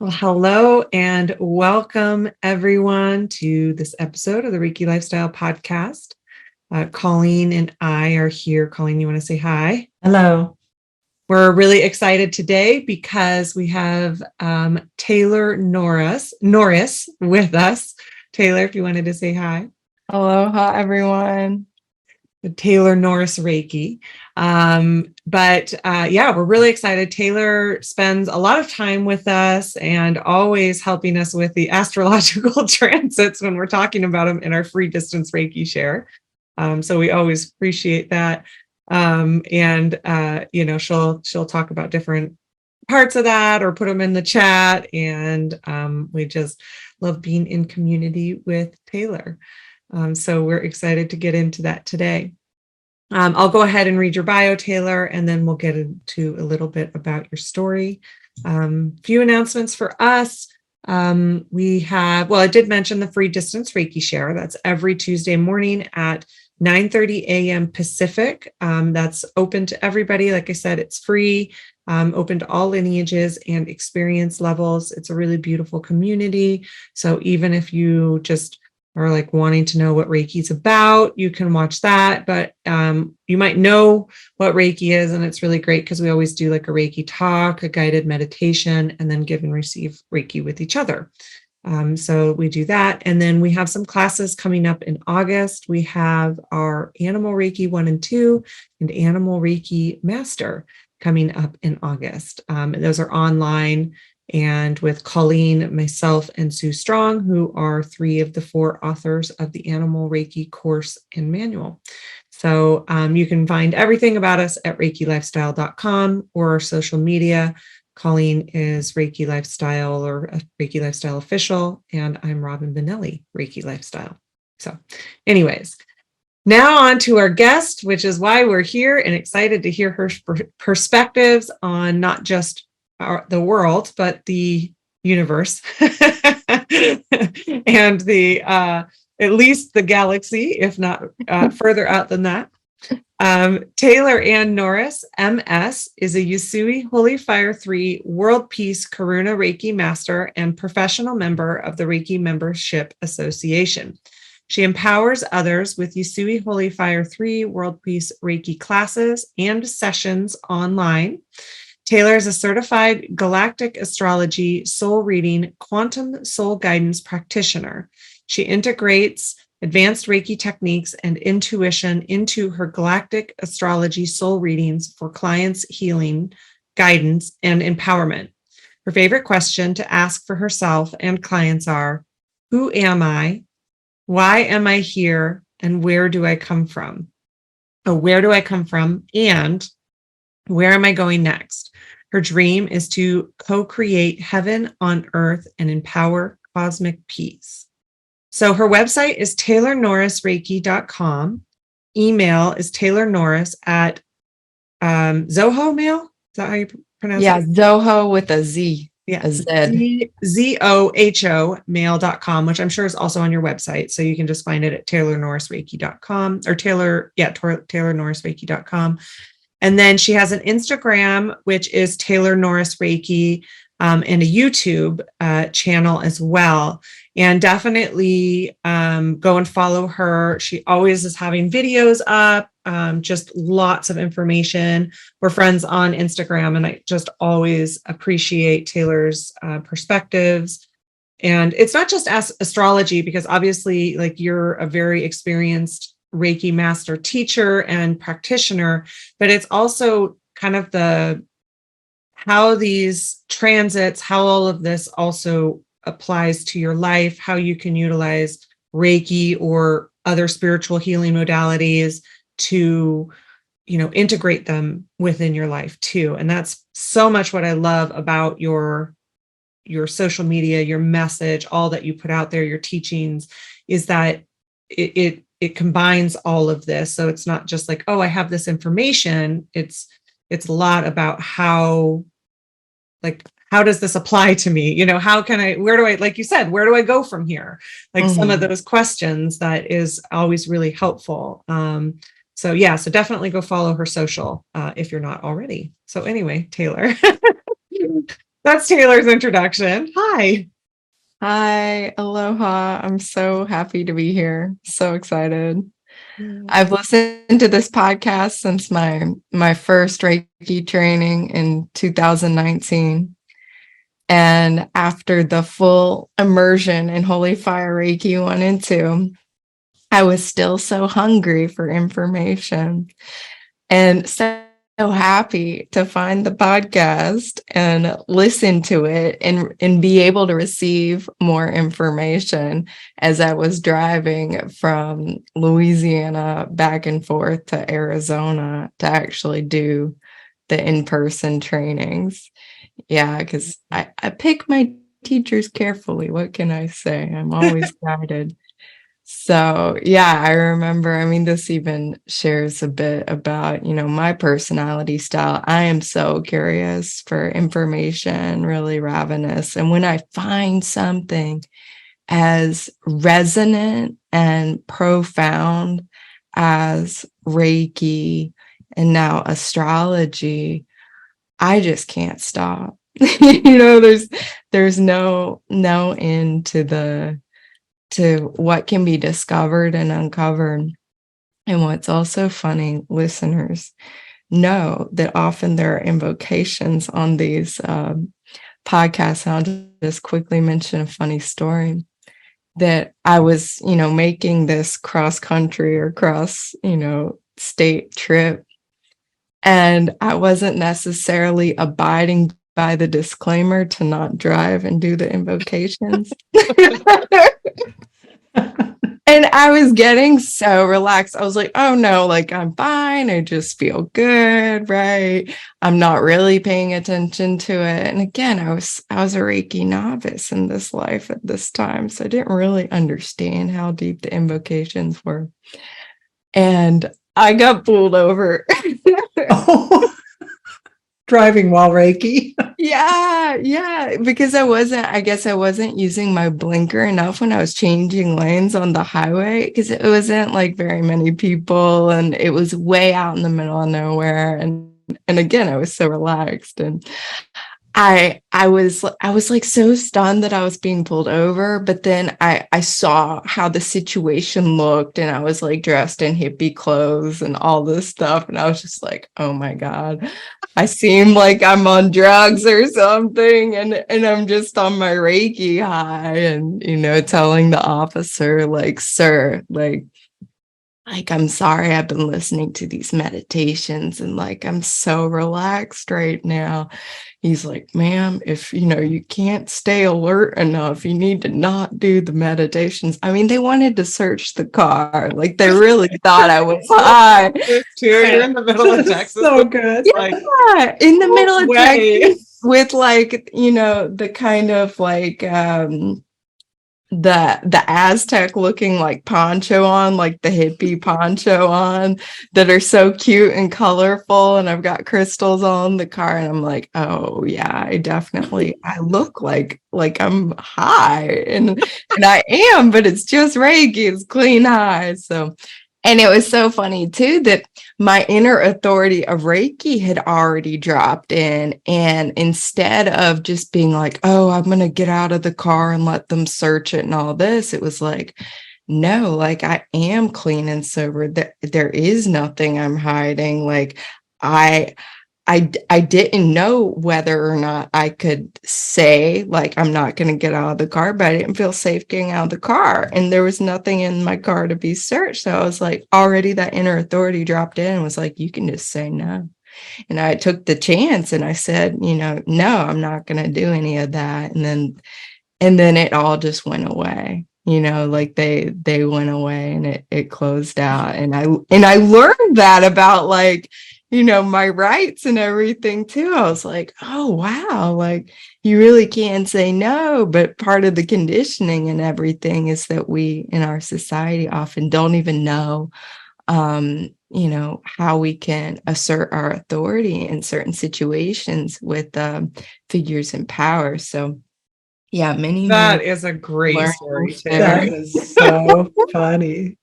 Well, hello and welcome everyone to this episode of the Reiki Lifestyle Podcast. Colleen and I are here. Colleen, you want to say hi? Hello. We're really excited today because we have Taylor Norris with us. Taylor, if you wanted to say hi. Aloha, everyone. Taylor Norris Reiki. We're really excited. Taylor spends a lot of time with us and always helping us with the astrological transits when we're talking about them in our free distance Reiki share. So we always appreciate that. She'll talk about different parts of that or put them in the chat. And we just love being in community with Taylor. So we're excited to get into that today. I'll go ahead and read your bio, Taylor, and then we'll get into a little bit about your story. Few announcements for us. I did mention the free distance Reiki share. That's every Tuesday morning at 9:30 a.m. Pacific. That's open to everybody. Like I said, it's free, open to all lineages and experience levels. It's a really beautiful community. So even if you just are like wanting to know what Reiki is about, you can watch that. But you might know what Reiki is, and it's really great because we always do like a Reiki talk, a guided meditation, and then give and receive Reiki with each other. So we do that. And then we have some classes coming up in August. We have our Animal Reiki 1 and 2 and Animal Reiki Master coming up in August. Those are online and with Colleen, myself, and Sue Strong, who are 3 of the 4 authors of the Animal Reiki course and manual. So you can find everything about us at ReikiLifestyle.com or our social media. Colleen is Reiki Lifestyle or Reiki Lifestyle Official, and I'm Robyn Benelli, Reiki Lifestyle. So anyways, now on to our guest, which is why we're here and excited to hear her perspectives on not just the world, but the universe and the at least the galaxy, if not further out than that. Taylor Norris, MS, is a Usui Holy Fire 3 World Peace Karuna Reiki Master and professional member of the Reiki Membership Association. She empowers others with Usui Holy Fire 3 World Peace Reiki classes and sessions online. Taylor is a certified Galactic Astrology soul reading quantum soul guidance practitioner. She integrates advanced Reiki techniques and intuition into her Galactic Astrology soul readings for clients' healing, guidance, and empowerment. Her favorite question to ask for herself and clients are, who am I? Why am I here? And where do I come from? Where do I come from? And where am I going next? Her dream is to co-create heaven on earth and empower cosmic peace. So her website is taylornorrisreiki.com. Email is taylornorris at Zoho Mail. Is that how you pronounce it? Yeah, Zoho with a Z. Yeah, a Z. ZOHO mail.com, which I'm sure is also on your website. So you can just find it at taylornorrisreiki.com or taylornorrisreiki.com. And then she has an Instagram, which is Taylor Norris Reiki, and a YouTube channel as well. And definitely go and follow her. She always is having videos up, just lots of information. We're friends on Instagram, and I just always appreciate Taylor's perspectives. And it's not just astrology, because obviously, like, you're a very experienced Reiki master teacher and practitioner, but it's also kind of how these transits, how all of this also applies to your life, how you can utilize Reiki or other spiritual healing modalities to, integrate them within your life too. And that's so much what I love about your social media, your message, all that you put out there, your teachings, is that it combines all of this. So it's not just like, oh, I have this information. It's a lot about how does this apply to me? Like you said, where do I go from here? Like some of those questions, that is always really helpful. So definitely go follow her social if you're not already. So anyway, Taylor. That's Taylor's introduction. Hi. Hi, aloha. I'm so happy to be here. So excited. I've listened to this podcast since my first Reiki training in 2019. And after the full immersion in Holy Fire Reiki 1 and 2, I was still so hungry for information and so happy to find the podcast and listen to it and be able to receive more information as I was driving from Louisiana back and forth to Arizona to actually do the in-person trainings. Yeah, because I pick my teachers carefully. What can I say? I'm always guided. So, yeah, I remember, I mean, this even shares a bit about, my personality style. I am so curious for information, really ravenous. And when I find something as resonant and profound as Reiki and now astrology, I just can't stop. There's no end to what can be discovered and uncovered. And what's also funny, listeners know that often there are invocations on these podcasts. I'll just quickly mention a funny story that I was, making this cross country or cross, state trip. And I wasn't necessarily abiding by the disclaimer to not drive and do the invocations. And I was getting so relaxed. I was like, oh no, like I'm fine. I just feel good, right? I'm not really paying attention to it. And again, I was a Reiki novice in this life at this time. So I didn't really understand how deep the invocations were. And I got pulled over. Oh, driving while Reiki. Yeah, because I guess I wasn't using my blinker enough when I was changing lanes on the highway because it wasn't like very many people and it was way out in the middle of nowhere. And again, I was so relaxed and I was like so stunned that I was being pulled over, but then I saw how the situation looked and I was like dressed in hippie clothes and all this stuff. And I was just like, oh my God, I seem like I'm on drugs or something. And I'm just on my Reiki high and, telling the officer like, sir, like, I'm sorry, I've been listening to these meditations and like, I'm so relaxed right now. He's like, ma'am, if you can't stay alert enough, you need to not do the meditations. I mean, they wanted to search the car. Like they really thought I was high. You're in the middle of Texas. So good. Yeah, in the middle of Texas with like, the kind of like the Aztec looking like poncho on, like the hippie poncho on that are so cute and colorful. And I've got crystals on the car. And I'm like, oh yeah, I look like I'm high. And I am, but it's just Reiki, it's clean high. So, and it was so funny too that my inner authority of Reiki had already dropped in. And instead of just being like, oh, I'm going to get out of the car and let them search it and all this, it was like, no, like I am clean and sober. There is nothing I'm hiding. Like I didn't know whether or not I could say like I'm not going to get out of the car, but I didn't feel safe getting out of the car. And there was nothing in my car to be searched. So I was like, already that inner authority dropped in and was like, you can just say no. And I took the chance and I said, no, I'm not going to do any of that. And then it all just went away. Like they went away and it closed out. And I learned that about like, my rights and everything too. I was like, oh, wow. Like you really can say no. But part of the conditioning and everything is that we in our society often don't even know, how we can assert our authority in certain situations with figures in power. So yeah, That is a great story, That Taylor. is so funny.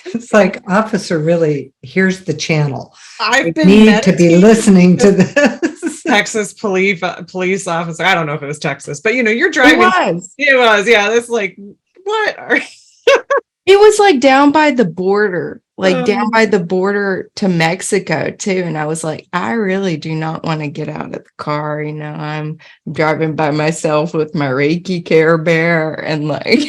It's like, officer, really, here's the channel. I've You been need to be meditating. listening to this. Texas police officer. I don't know if it was Texas, but you're It driving. was. It was, yeah. That's like, what are It was like down by the border, like down um, by the border to Mexico too. And I was like, I really do not want to get out of the car. I'm driving by myself with my Reiki Care Bear and like,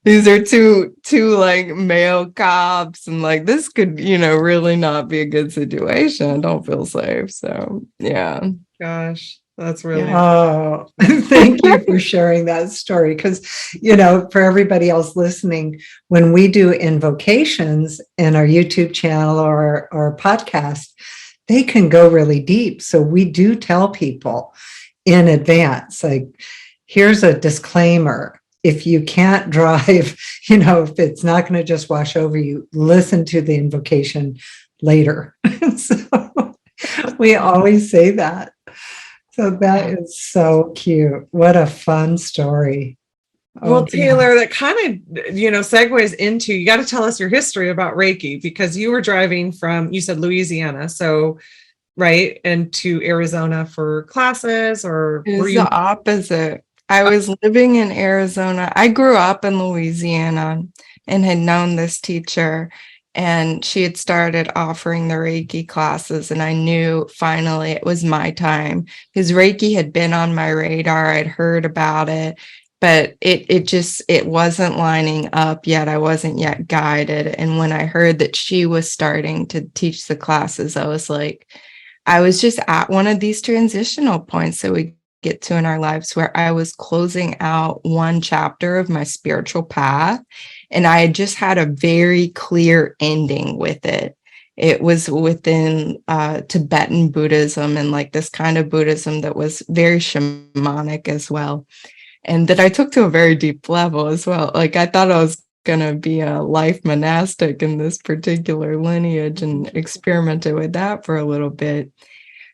these are two like male cops and like this could, really not be a good situation. I don't feel safe. So yeah. gosh, that's really Yeah. Oh, thank you for sharing that story. Because, for everybody else listening, when we do invocations in our YouTube channel or podcast, they can go really deep. So we do tell people in advance, like, here's a disclaimer. If you can't drive, if it's not going to just wash over you, listen to the invocation later. So we always say that. So that is so cute. What a fun story. Well, Oh, Taylor, that kind of, segues into, you got to tell us your history about Reiki, because you were driving from, you said Louisiana. So, right. And to Arizona for classes, or It were was you? the opposite. I was living in Arizona. I grew up in Louisiana and had known this teacher, and she had started offering the Reiki classes. And I knew finally it was my time because Reiki had been on my radar. I'd heard about it, but it wasn't lining up yet. I wasn't yet guided. And when I heard that she was starting to teach the classes, I was just at one of these transitional points that we get to in our lives where I was closing out one chapter of my spiritual path, and I had just had a very clear ending with it. It was within Tibetan Buddhism, and like this kind of Buddhism that was very shamanic as well, and that I took to a very deep level as well. Like I thought I was going to be a life monastic in this particular lineage and experimented with that for a little bit.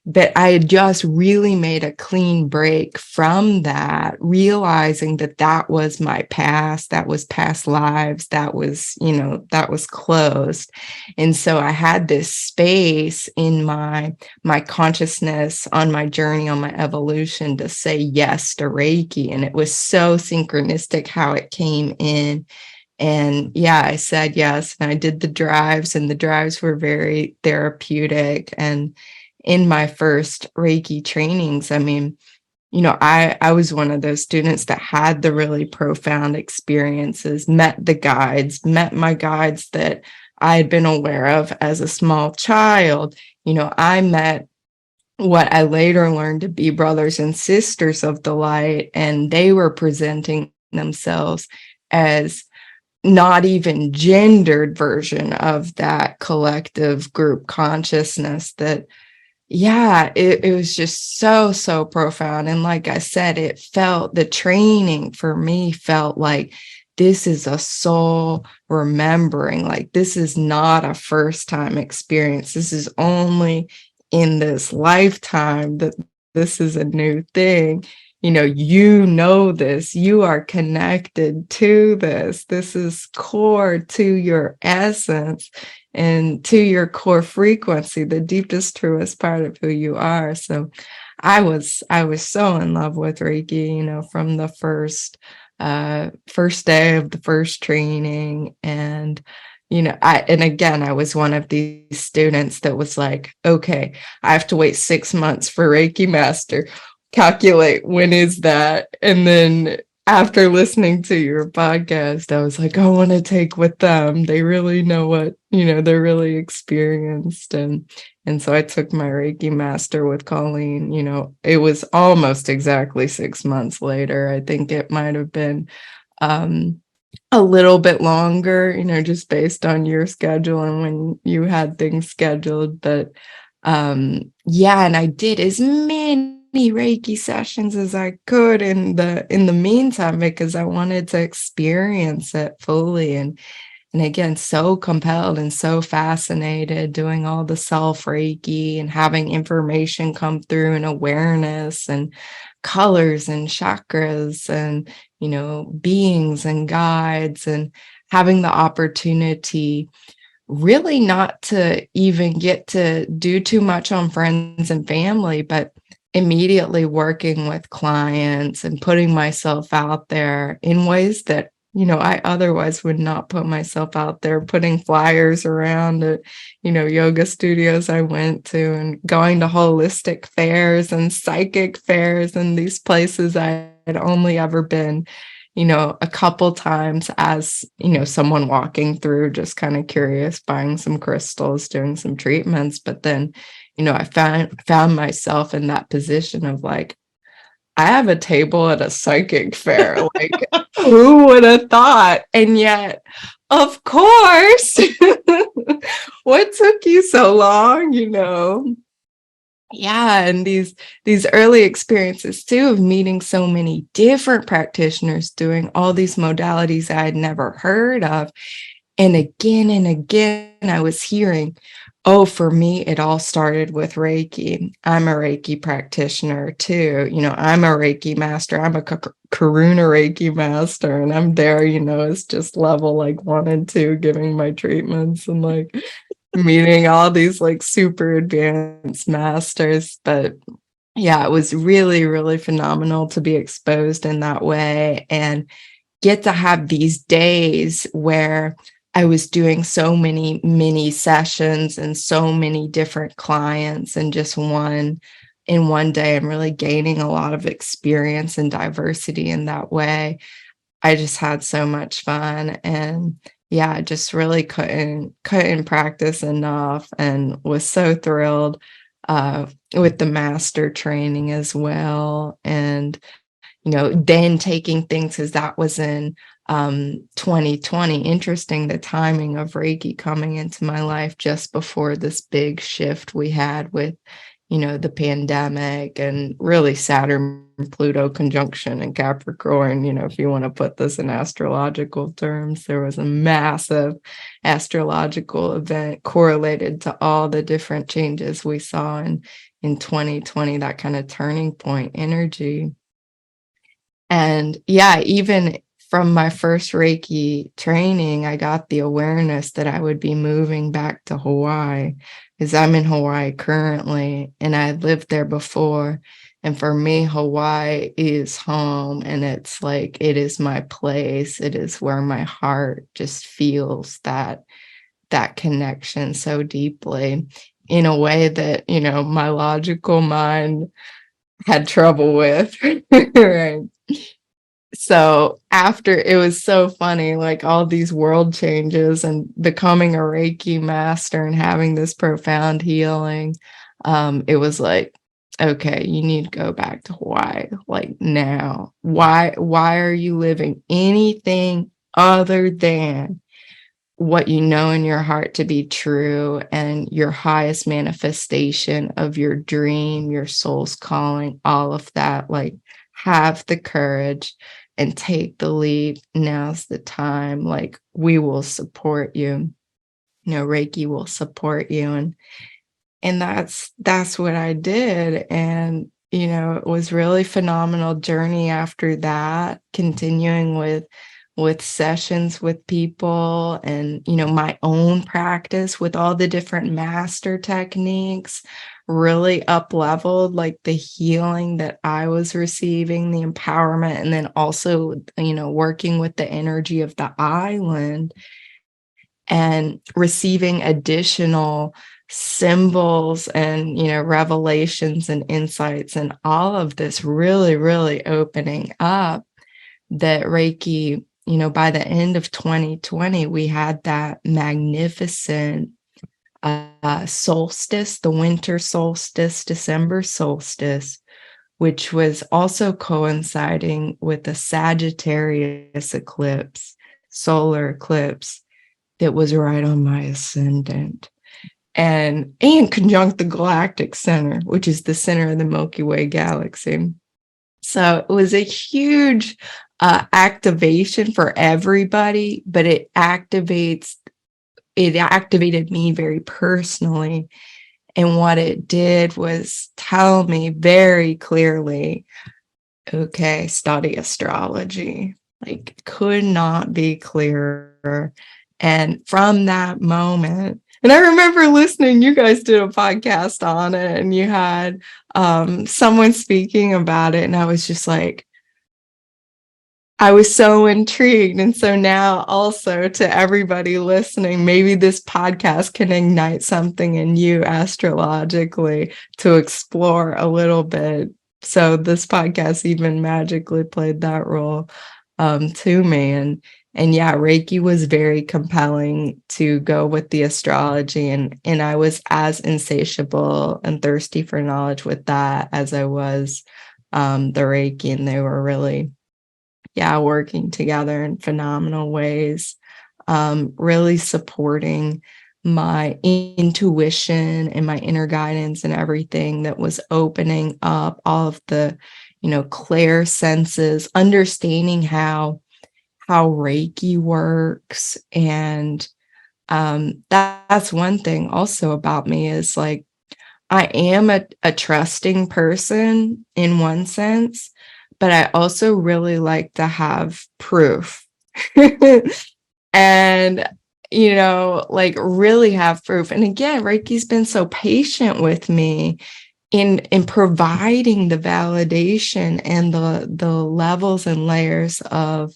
But I had just really made a clean break from that, realizing that that was my past, that was past lives, that was closed. And so I had this space in my consciousness on my journey, on my evolution, to say yes to Reiki. And it was so synchronistic how it came in. And yeah, I said yes. And I did the drives, and the drives were very therapeutic. And in my first Reiki trainings, I was one of those students that had the really profound experiences, met my guides that I had been aware of as a small child. I met what I later learned to be brothers and sisters of the light, and they were presenting themselves as not even gendered version of that collective group consciousness that, yeah, it was just so profound. And like I said, the training for me felt like this is a soul remembering, like this is not a first time experience. This is only in this lifetime that this is a new thing. This, you are connected to this. This is core to your essence and to your core frequency, the deepest, truest part of who you are. So I was so in love with Reiki, from the first day of the first training. And I was one of these students that was like, okay, I have to wait 6 months for Reiki master. Calculate when is that? And then after listening to your podcast, I was like, I want to take with them. They really know what, they're really experienced. And so I took my Reiki master with Colleen. It was almost exactly 6 months later. I think it might have been a little bit longer, just based on your schedule and when you had things scheduled. But and I did as many Reiki sessions as I could in the meantime, because I wanted to experience it fully. And again, so compelled and so fascinated doing all the self Reiki and having information come through and awareness and colors and chakras and, beings and guides, and having the opportunity really not to even get to do too much on friends and family, but immediately working with clients and putting myself out there in ways that, I otherwise would not put myself out there, putting flyers around at, yoga studios I went to, and going to holistic fairs and psychic fairs and these places I had only ever been, a couple times as, someone walking through, just kind of curious, buying some crystals, doing some treatments. But then, I found myself in that position of like, I have a table at a psychic fair. Like, who would have thought? And yet, of course, what took you so long, Yeah, and these early experiences too of meeting so many different practitioners doing all these modalities I had never heard of. And again, I was hearing, oh, for me, it all started with Reiki. I'm a Reiki practitioner too. I'm a Reiki master. I'm a Karuna Reiki master. And I'm there, it's just level like 1 and 2, giving my treatments and like meeting all these like super advanced masters. But yeah, it was really, really phenomenal to be exposed in that way and get to have these days where I was doing so many mini sessions and so many different clients and just in one day, and really gaining a lot of experience and diversity in that way. I just had so much fun, and yeah, I just really couldn't practice enough, and was so thrilled with the master training as well. And then taking things, because that was in 2020. Interesting, the timing of Reiki coming into my life just before this big shift we had with, the pandemic, and really Saturn Pluto conjunction in Capricorn. If you want to put this in astrological terms, there was a massive astrological event correlated to all the different changes we saw in 2020, that kind of turning point energy. And yeah, even from my first Reiki training, I got the awareness that I would be moving back to Hawaii, because I'm in Hawaii currently and I had lived there before. And for me, Hawaii is home, and it's like, it is my place. It is where my heart just feels that connection so deeply, in a way that, my logical mind had trouble with. Right. So after, it was so funny, like all these world changes and becoming a Reiki master and having this profound healing, it was like, okay, you need to go back to Hawaii, like now. Why are you living anything other than what you know in your heart to be true, and your highest manifestation of your dream, your soul's calling, all of that? Like, have the courage and take the leap. Now's the time. Like, we will support you. Reiki will support you. And that's what I did. And, it was really phenomenal journey after that, continuing with sessions with people, and, my own practice with all the different master techniques really up leveled like the healing that I was receiving, the empowerment, and then also, working with the energy of the island and receiving additional symbols and, revelations and insights, and all of this really, really opening up that Reiki, by the end of 2020, we had that magnificent solstice, the winter solstice, December solstice, which was also coinciding with a Sagittarius eclipse, solar eclipse, that was right on my ascendant, and conjunct the Galactic center, which is the center of the Milky Way galaxy. So it was a huge activation for everybody, but it activated me very personally. And what it did was tell me very clearly, okay, study astrology. Like, could not be clearer. And from that moment, and I remember listening, you guys did a podcast on it and you had someone speaking about it. And I was just like, I was so intrigued. And so now also to everybody listening, maybe this podcast can ignite something in you astrologically to explore a little bit. So this podcast even magically played that role to me. And yeah, Reiki was very compelling to go with the astrology. And I was as insatiable and thirsty for knowledge with that as I was the Reiki. And they were really, yeah, working together in phenomenal ways, really supporting my intuition and my inner guidance and everything that was opening up all of the, clair senses, understanding how Reiki works. And that's one thing also about me is like, I am a trusting person in one sense, but I also really like to have proof. And, like really have proof. And again, Reiki's been so patient with me in providing the validation and the levels and layers of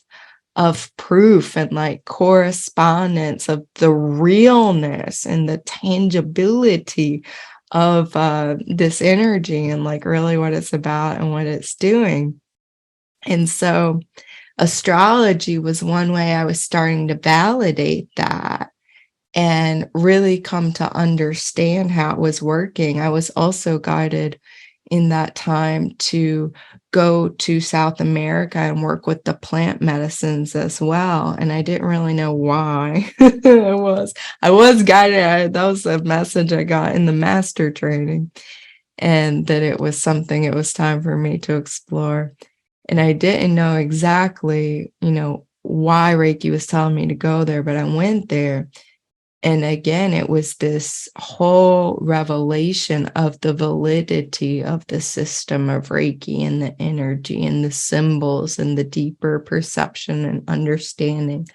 proof and like correspondence of the realness and the tangibility of this energy and like really what it's about and what it's doing. And so astrology was one way I was starting to validate that and really come to understand how it was working. I was also guided in that time to go to South America and work with the plant medicines as well. And I didn't really know why. I was guided. That was a message I got in the master training, and that it was something it was time for me to explore. And I didn't know exactly, why Reiki was telling me to go there, but I went there. And again, it was this whole revelation of the validity of the system of Reiki and the energy and the symbols and the deeper perception and understanding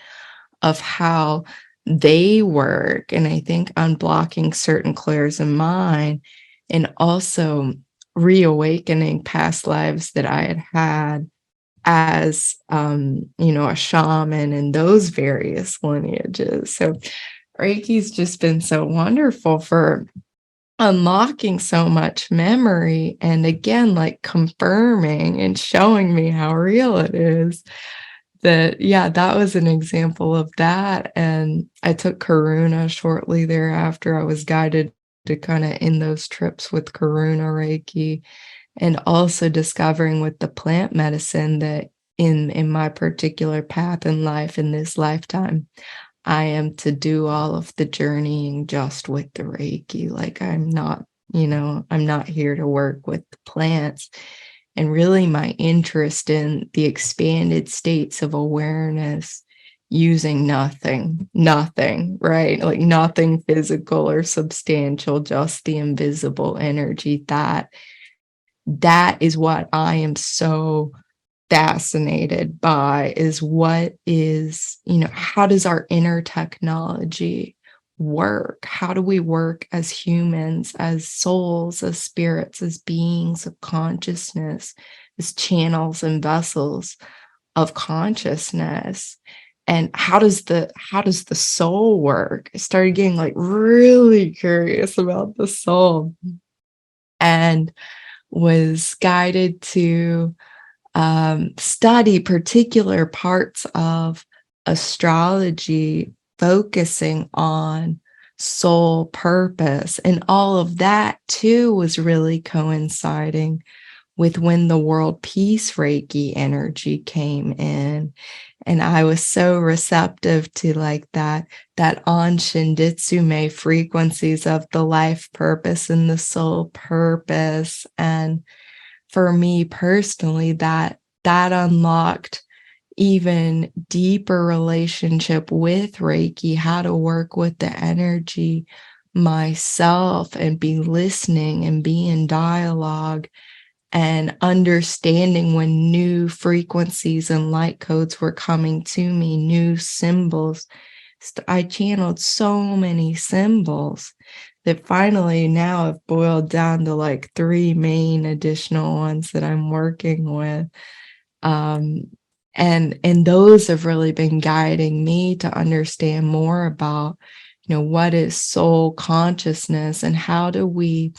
of how they work. And I think unblocking certain clairs of mind and also reawakening past lives that I had had as, a shaman and those various lineages. So Reiki's just been so wonderful for unlocking so much memory and again, like confirming and showing me how real it is. That, yeah, that was an example of that. And I took Karuna shortly thereafter. I was guided to kind of end those trips with Karuna Reiki, and also discovering with the plant medicine that in my particular path in life in this lifetime, I am to do all of the journeying just with the Reiki. Like I'm not here to work with the plants. And really my interest in the expanded states of awareness using nothing, right? Like nothing physical or substantial, just the invisible energy. That is what I am so fascinated by, is what is, how does our inner technology work? How do we work as humans, as souls, as spirits, as beings of consciousness, as channels and vessels of consciousness? And how does the soul work? I started getting like really curious about the soul, and was guided to study particular parts of astrology focusing on soul purpose. And all of that too was really coinciding with when the world peace Reiki energy came in. And I was so receptive to like that on Shinditsume frequencies of the life purpose and the soul purpose. And for me personally, that unlocked even deeper relationship with Reiki, how to work with the energy myself and be listening and be in dialogue and understanding when new frequencies and light codes were coming to me, new symbols, I channeled so many symbols that finally now I've boiled down to like 3 main additional ones that I'm working with. And those have really been guiding me to understand more about, what is soul consciousness, and how do we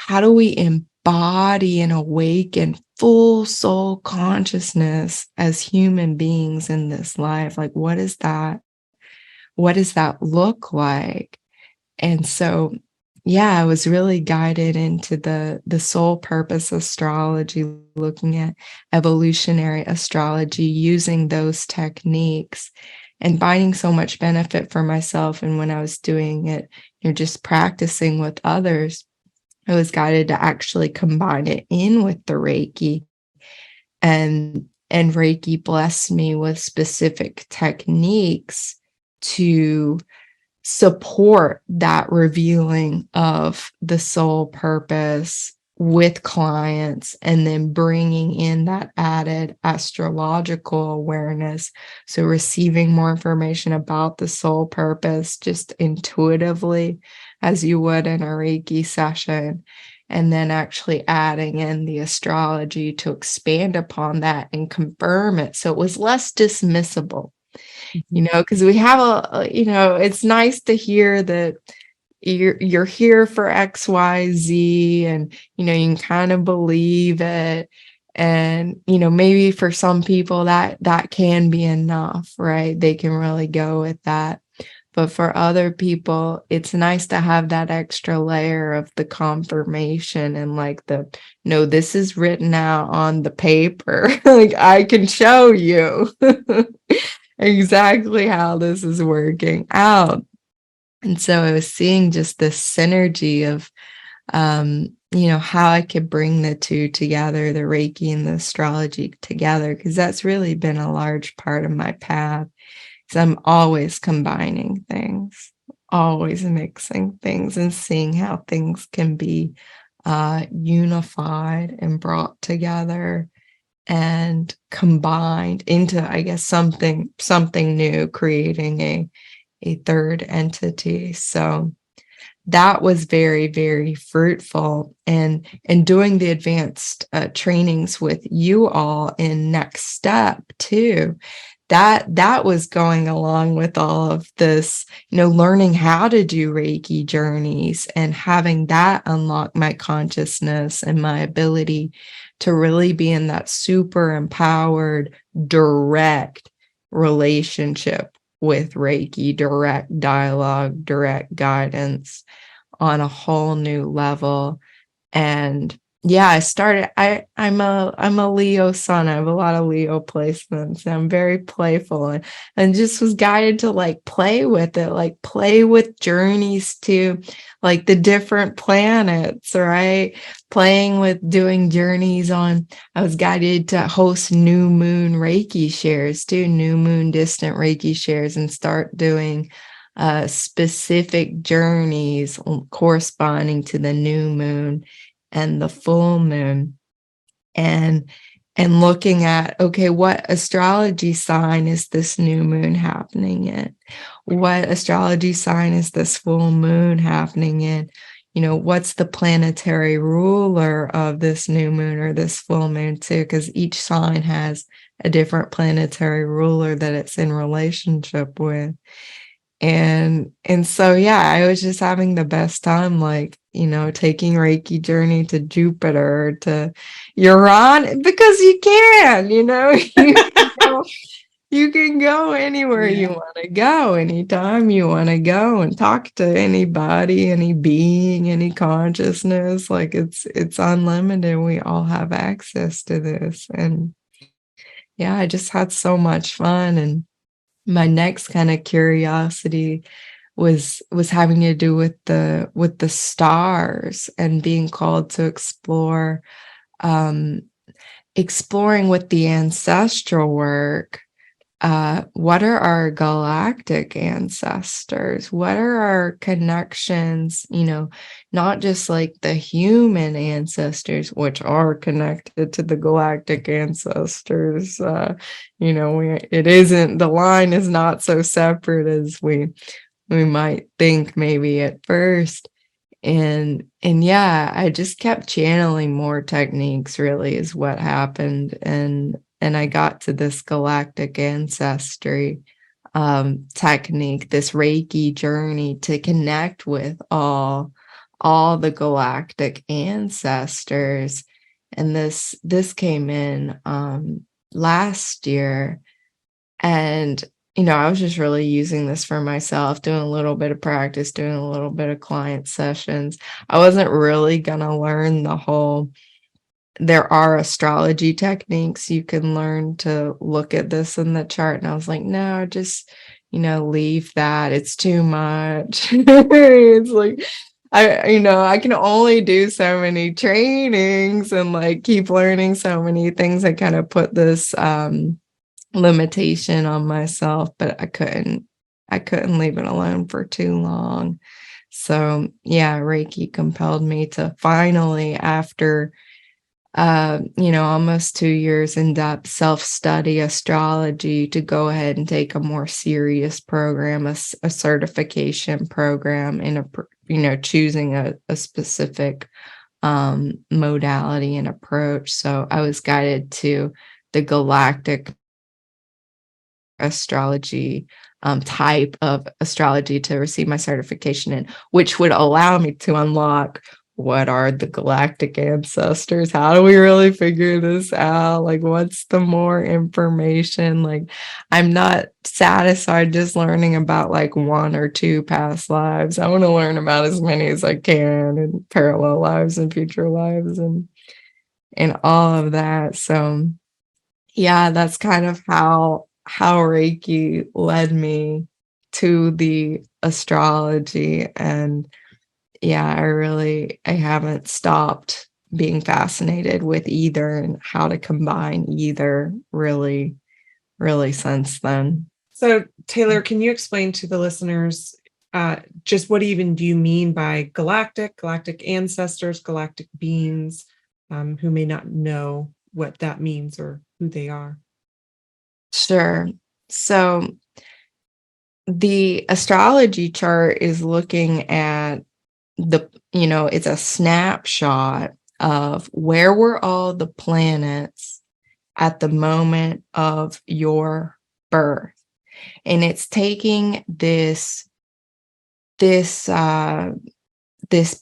embody and awaken full soul consciousness as human beings in this life? Like, what does that look like? And so, yeah, I was really guided into the soul purpose astrology, looking at evolutionary astrology, using those techniques and finding so much benefit for myself. And when I was doing it, just practicing with others, I was guided to actually combine it in with the Reiki, and Reiki blessed me with specific techniques to support that revealing of the soul purpose with clients, and then bringing in that added astrological awareness. So receiving more information about the soul purpose just intuitively, as you would in a Reiki session, and then actually adding in the astrology to expand upon that and confirm it. So it was less dismissible, because we have it's nice to hear that you're here for XYZ, and you can kind of believe it. And maybe for some people that can be enough, right? They can really go with that. But for other people, it's nice to have that extra layer of the confirmation, and like no, this is written out on the paper. Like, I can show you exactly how this is working out. And so I was seeing just this synergy of, how I could bring the two together, the Reiki and the astrology together, because that's really been a large part of my path. Because I'm always combining things, always mixing things, and seeing how things can be unified and brought together and combined into, I guess, something new, creating a third entity. So that was very, very fruitful. And doing the advanced trainings with you all in Next Step too, that was going along with all of this, learning how to do Reiki journeys, and having that unlock my consciousness and my ability to really be in that super empowered, direct relationship with Reiki, direct dialogue, direct guidance on a whole new level. And yeah, I'm a Leo sun. I have a lot of Leo placements, and I'm very playful, and just was guided to like play with it, like play with journeys to like the different planets, right? Playing with doing journeys on, I was guided to host new moon Reiki shares too, new moon distant Reiki shares, and start doing specific journeys corresponding to the new moon and the full moon, and looking at, okay, what astrology sign is this new moon happening in? What astrology sign is this full moon happening in? What's the planetary ruler of this new moon or this full moon too? Because each sign has a different planetary ruler that it's in relationship with. And so, yeah, I was just having the best time, like, taking Reiki journey to Jupiter, to Uranus, because you can, you can go anywhere you want to go, anytime you want to go, and talk to anybody, any being, any consciousness. Like, it's unlimited. We all have access to this. And yeah, I just had so much fun. And my next kind of curiosity was having to do with the stars, and being called to explore, exploring with the ancestral work, what are our galactic ancestors? What are our connections? Not just like the human ancestors, which are connected to the galactic ancestors. It isn't, the line is not so separate as we might think maybe at first. And yeah, I just kept channeling more techniques, really, is what happened. And I got to this galactic ancestry technique, this Reiki journey to connect with all the galactic ancestors. And this came in last year. And I was just really using this for myself, doing a little bit of practice, doing a little bit of client sessions. I wasn't really going to learn the whole, there are astrology techniques you can learn to look at this in the chart. And I was like, no, just, leave that. It's too much. It's like, I can only do so many trainings and like keep learning so many things. I kind of put this, limitation on myself, but I couldn't leave it alone for too long. So yeah, Reiki compelled me to finally, after almost 2 years in depth self-study astrology, to go ahead and take a more serious program, a certification program in choosing a specific modality and approach. So I was guided to the Galactic astrology type of astrology to receive my certification in, which would allow me to unlock what are the galactic ancestors, how do we really figure this out, like what's the more information. Like, I'm not satisfied just learning about like 1 or 2 past lives. I want to learn about as many as I can, and parallel lives and future lives and all of that. So yeah, that's kind of how Reiki led me to the astrology. And yeah, I haven't stopped being fascinated with either and how to combine either really, really since then. So Taylor, can you explain to the listeners just what even do you mean by galactic ancestors, galactic beings, who may not know what that means or who they are? Sure. So the astrology chart is looking at it's a snapshot of where were all the planets at the moment of your birth. And it's taking this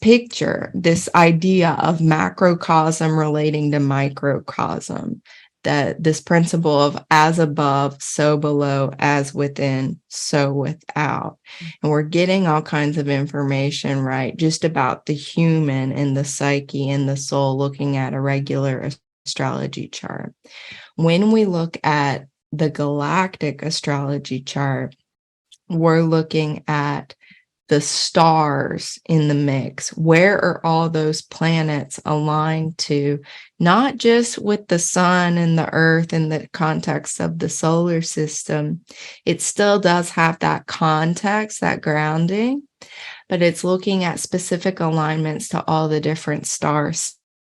picture, this idea of macrocosm relating to microcosm, that this principle of as above, so below, as within, so without. And we're getting all kinds of information, right, just about the human and the psyche and the soul, looking at a regular astrology chart. When we look at the galactic astrology chart, we're looking at the stars in the mix. Where are all those planets aligned to, not just with the sun and the earth in the context of the solar system? It still does have that context, that grounding, but it's looking at specific alignments to all the different star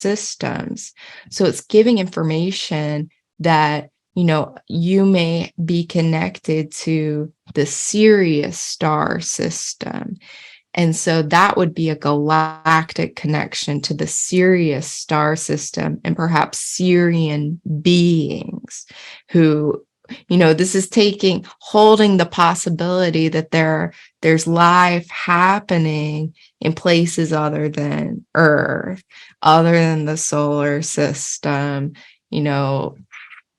systems. So it's giving information that you may be connected to the Sirius star system. And so that would be a galactic connection to the Sirius star system, and perhaps Sirian beings who, this is holding the possibility that there's life happening in places other than Earth, other than the solar system,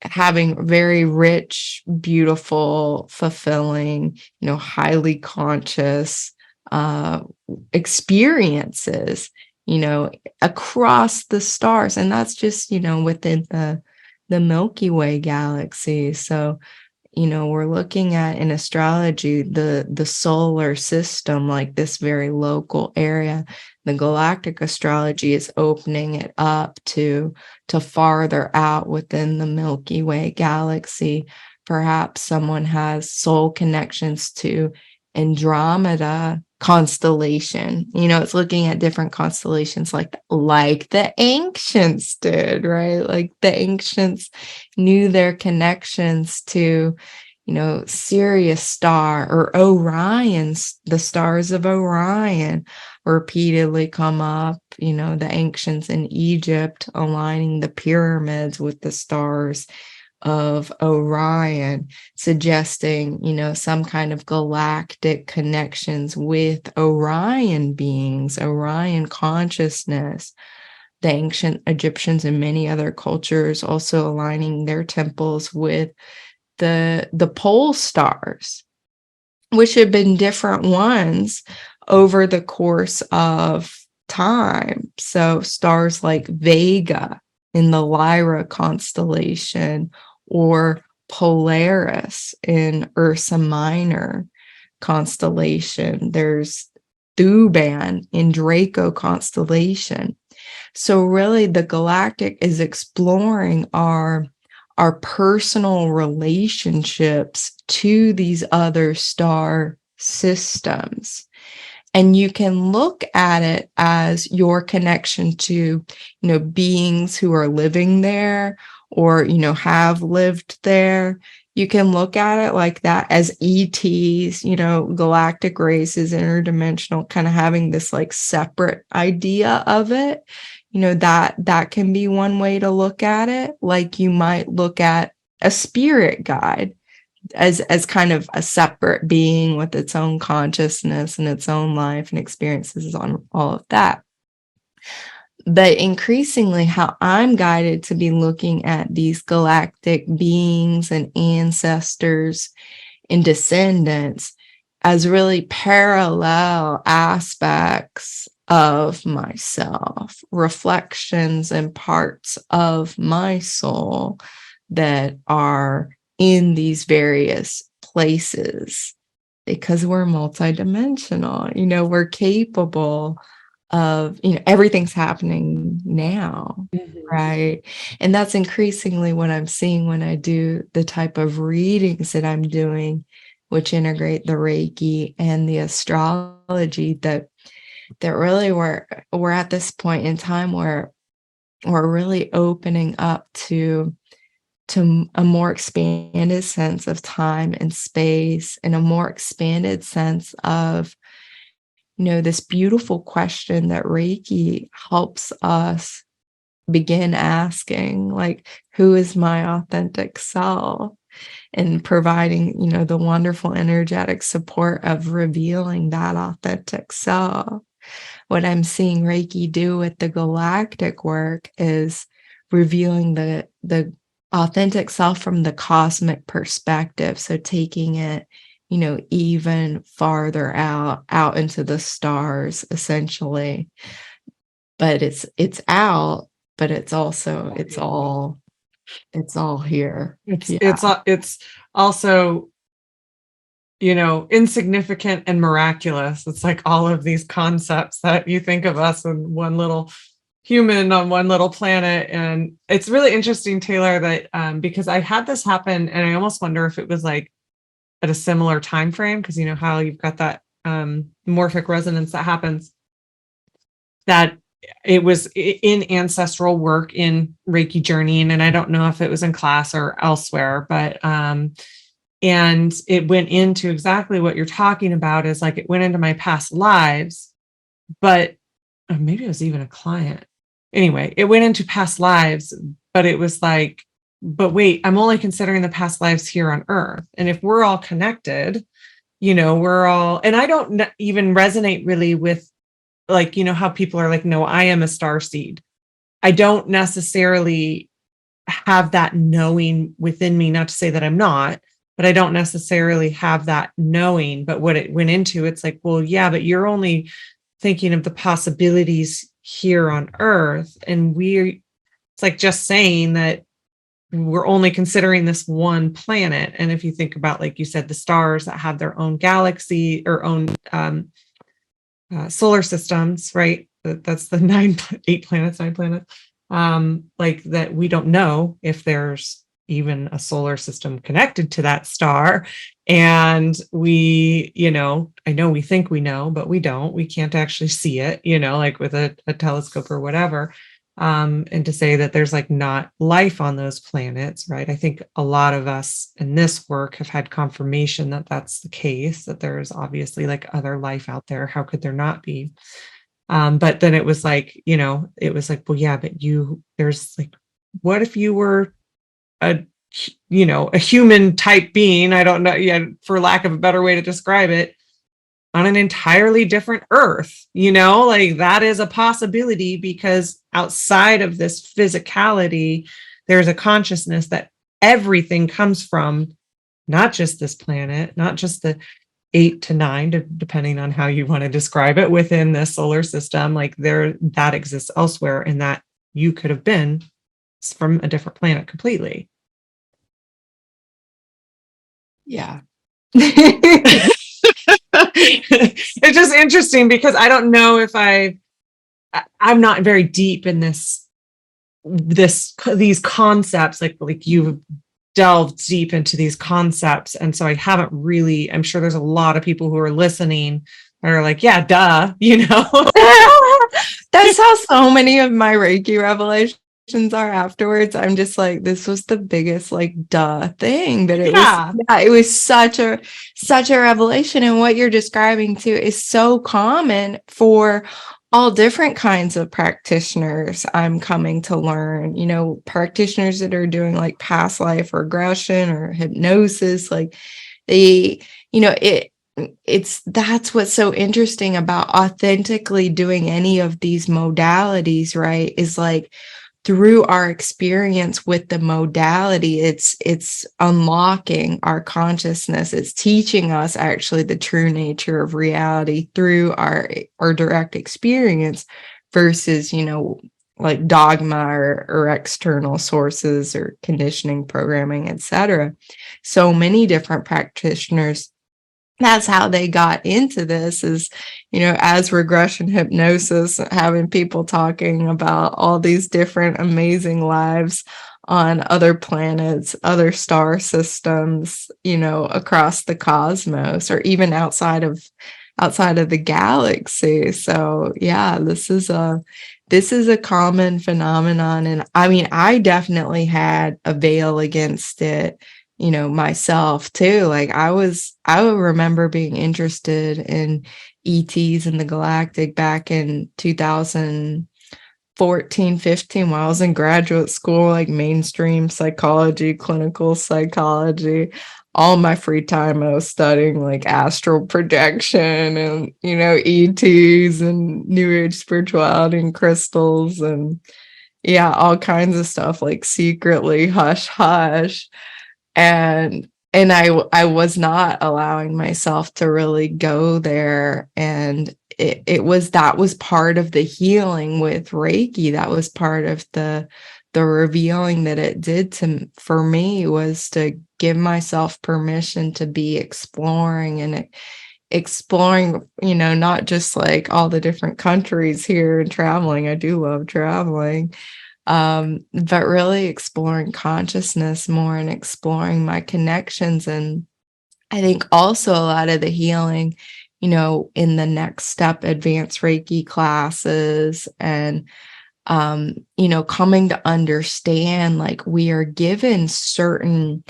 having very rich, beautiful, fulfilling, highly conscious experiences, across the stars. And that's just, within the Milky Way galaxy. So, we're looking at in astrology, the solar system, like this very local area. The galactic astrology is opening it up to farther out within the Milky Way galaxy, perhaps someone has soul connections to Andromeda constellation. It's looking at different constellations like the ancients did, right? Like the ancients knew their connections to, Sirius star or Orion's, the stars of Orion repeatedly come up, the ancients in Egypt aligning the pyramids with the stars of Orion, suggesting, some kind of galactic connections with Orion beings, Orion consciousness. The ancient Egyptians and many other cultures also aligning their temples with the pole stars, which have been different ones over the course of time. So stars like Vega in the Lyra constellation, or Polaris in Ursa Minor constellation. There's Thuban in Draco constellation. So really the Galactic is exploring our personal relationships to these other star systems. And you can look at it as your connection to, beings who are living there or, have lived there. You can look at it like that as ETs, galactic races, interdimensional, kind of having this like separate idea of it. That can be one way to look at it. Like you might look at a spirit guide as kind of a separate being with its own consciousness and its own life and experiences on all of that. But increasingly, how I'm guided to be looking at these galactic beings and ancestors and descendants as really parallel aspects of myself, reflections and parts of my soul that are in these various places, because we're multidimensional. We're capable of, everything's happening now, right? And that's increasingly what I'm seeing when I do the type of readings that I'm doing, which integrate the Reiki and the astrology, that really we're at this point in time where we're really opening up to a more expanded sense of time and space, and a more expanded sense of, this beautiful question that Reiki helps us begin asking, like, who is my authentic self? And providing, the wonderful energetic support of revealing that authentic self. What I'm seeing Reiki do with the galactic work is revealing the authentic self from the cosmic perspective. So taking it, even farther out into the stars, essentially. But it's out, but it's also, it's all here. It's also, insignificant and miraculous. It's like all of these concepts that you think of us in one little human on one little planet. And it's really interesting, Taylor, that because I had this happen, and I almost wonder if it was like at a similar time frame, because you know how you've got that morphic resonance that happens, that it was in ancestral work in Reiki journeying, and I don't know if it was in class or elsewhere, but and it went into exactly what you're talking about, is like it went into my past lives, but maybe it was even a client. Anyway, it went into past lives, but it was like, but wait, I'm only considering the past lives here on Earth. And if we're all connected, we're all, and I don't even resonate really with, like, how people are like, no, I am a star seed. I don't necessarily have that knowing within me, not to say that I'm not, but I don't necessarily have that knowing. But what it went into, it's like, well, yeah, but you're only thinking of the possibilities here on Earth. And it's like just saying that we're only considering this one planet. And if you think about, like you said, the stars that have their own galaxy or own solar systems, right? That's the 9 planets. Like that, we don't know if there's even a solar system connected to that star. And we, I know we think we know, but we don't. We can't actually see it, like with a telescope or whatever. And to say that there's like not life on those planets, right? I think a lot of us in this work have had confirmation that that's the case, that there's obviously like other life out there. How could there not be? But then it was like, well, yeah, but there's like, what if you were a a human type being, I don't know, yeah, for lack of a better way to describe it, on an entirely different earth, like that is a possibility, because outside of this physicality, there's a consciousness that everything comes from, not just this planet, not just the 8 to 9, depending on how you want to describe it within the solar system, like that exists elsewhere, and that you could have been from a different planet completely. Yeah. It's just interesting because I don't know if I'm not very deep in these concepts, like you've delved deep into these concepts. And so I haven't really, I'm sure there's a lot of people who are listening that are like, yeah, duh, That's how so many of my Reiki revelations are afterwards. I'm just like, this was the biggest like duh thing, but it was such a revelation. And what you're describing too is so common for all different kinds of practitioners. I'm coming to learn, practitioners that are doing like past life regression or hypnosis, like that's what's so interesting about authentically doing any of these modalities, right? Is like, through our experience with the modality, it's unlocking our consciousness. It's teaching us actually the true nature of reality through our direct experience versus, like dogma or external sources or conditioning, programming, etc. So many different practitioners, that's how they got into this, is, as regression hypnosis, having people talking about all these different amazing lives on other planets, other star systems, across the cosmos, or even outside of the galaxy. So yeah, this is a common phenomenon. And I mean, I definitely had a veil against it, myself too. Like I would remember being interested in ETs and the Galactic back in 2014, 15, while I was in graduate school, like mainstream psychology, clinical psychology. All my free time I was studying like astral projection and, ETs and New Age spirituality and crystals and yeah, all kinds of stuff, like secretly hush hush. And I was not allowing myself to really go there. And that was part of the healing with Reiki. That was part of the revealing that it did for me, was to give myself permission to be exploring, not just like all the different countries here and traveling. I do love traveling. But really exploring consciousness more and exploring my connections. And I think also a lot of the healing, in the next step, advanced Reiki classes, and, coming to understand, like, we are given certain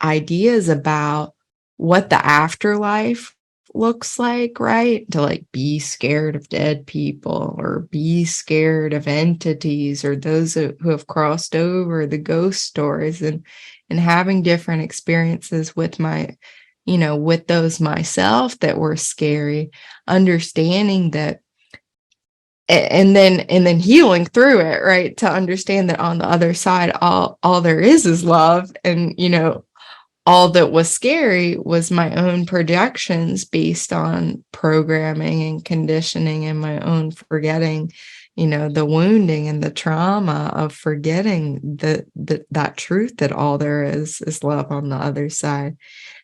ideas about what the afterlife looks like, right? To like be scared of dead people, or be scared of entities, or those who have crossed over, the ghost stories, and having different experiences with with those myself that were scary, understanding that, and then healing through it, right? To understand that on the other side, all there is love. And all that was scary was my own projections based on programming and conditioning, and my own forgetting, the wounding and the trauma of forgetting that truth, that all there is love on the other side.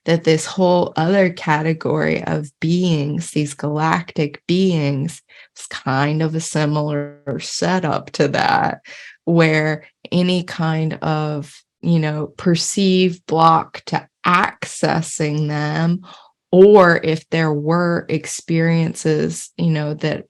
That this whole other category of beings, these galactic beings, is kind of a similar setup to that, where any kind of perceived block to accessing them, or if there were experiences, that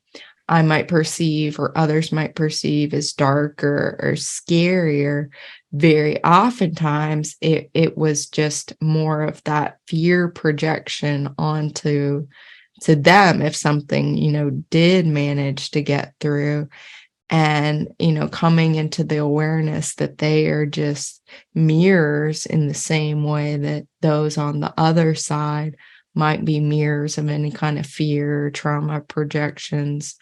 I might perceive or others might perceive as darker or scarier, very oftentimes it was just more of that fear projection onto them if something, did manage to get through. And, coming into the awareness that they are just mirrors in the same way that those on the other side might be mirrors of any kind of fear, trauma projections,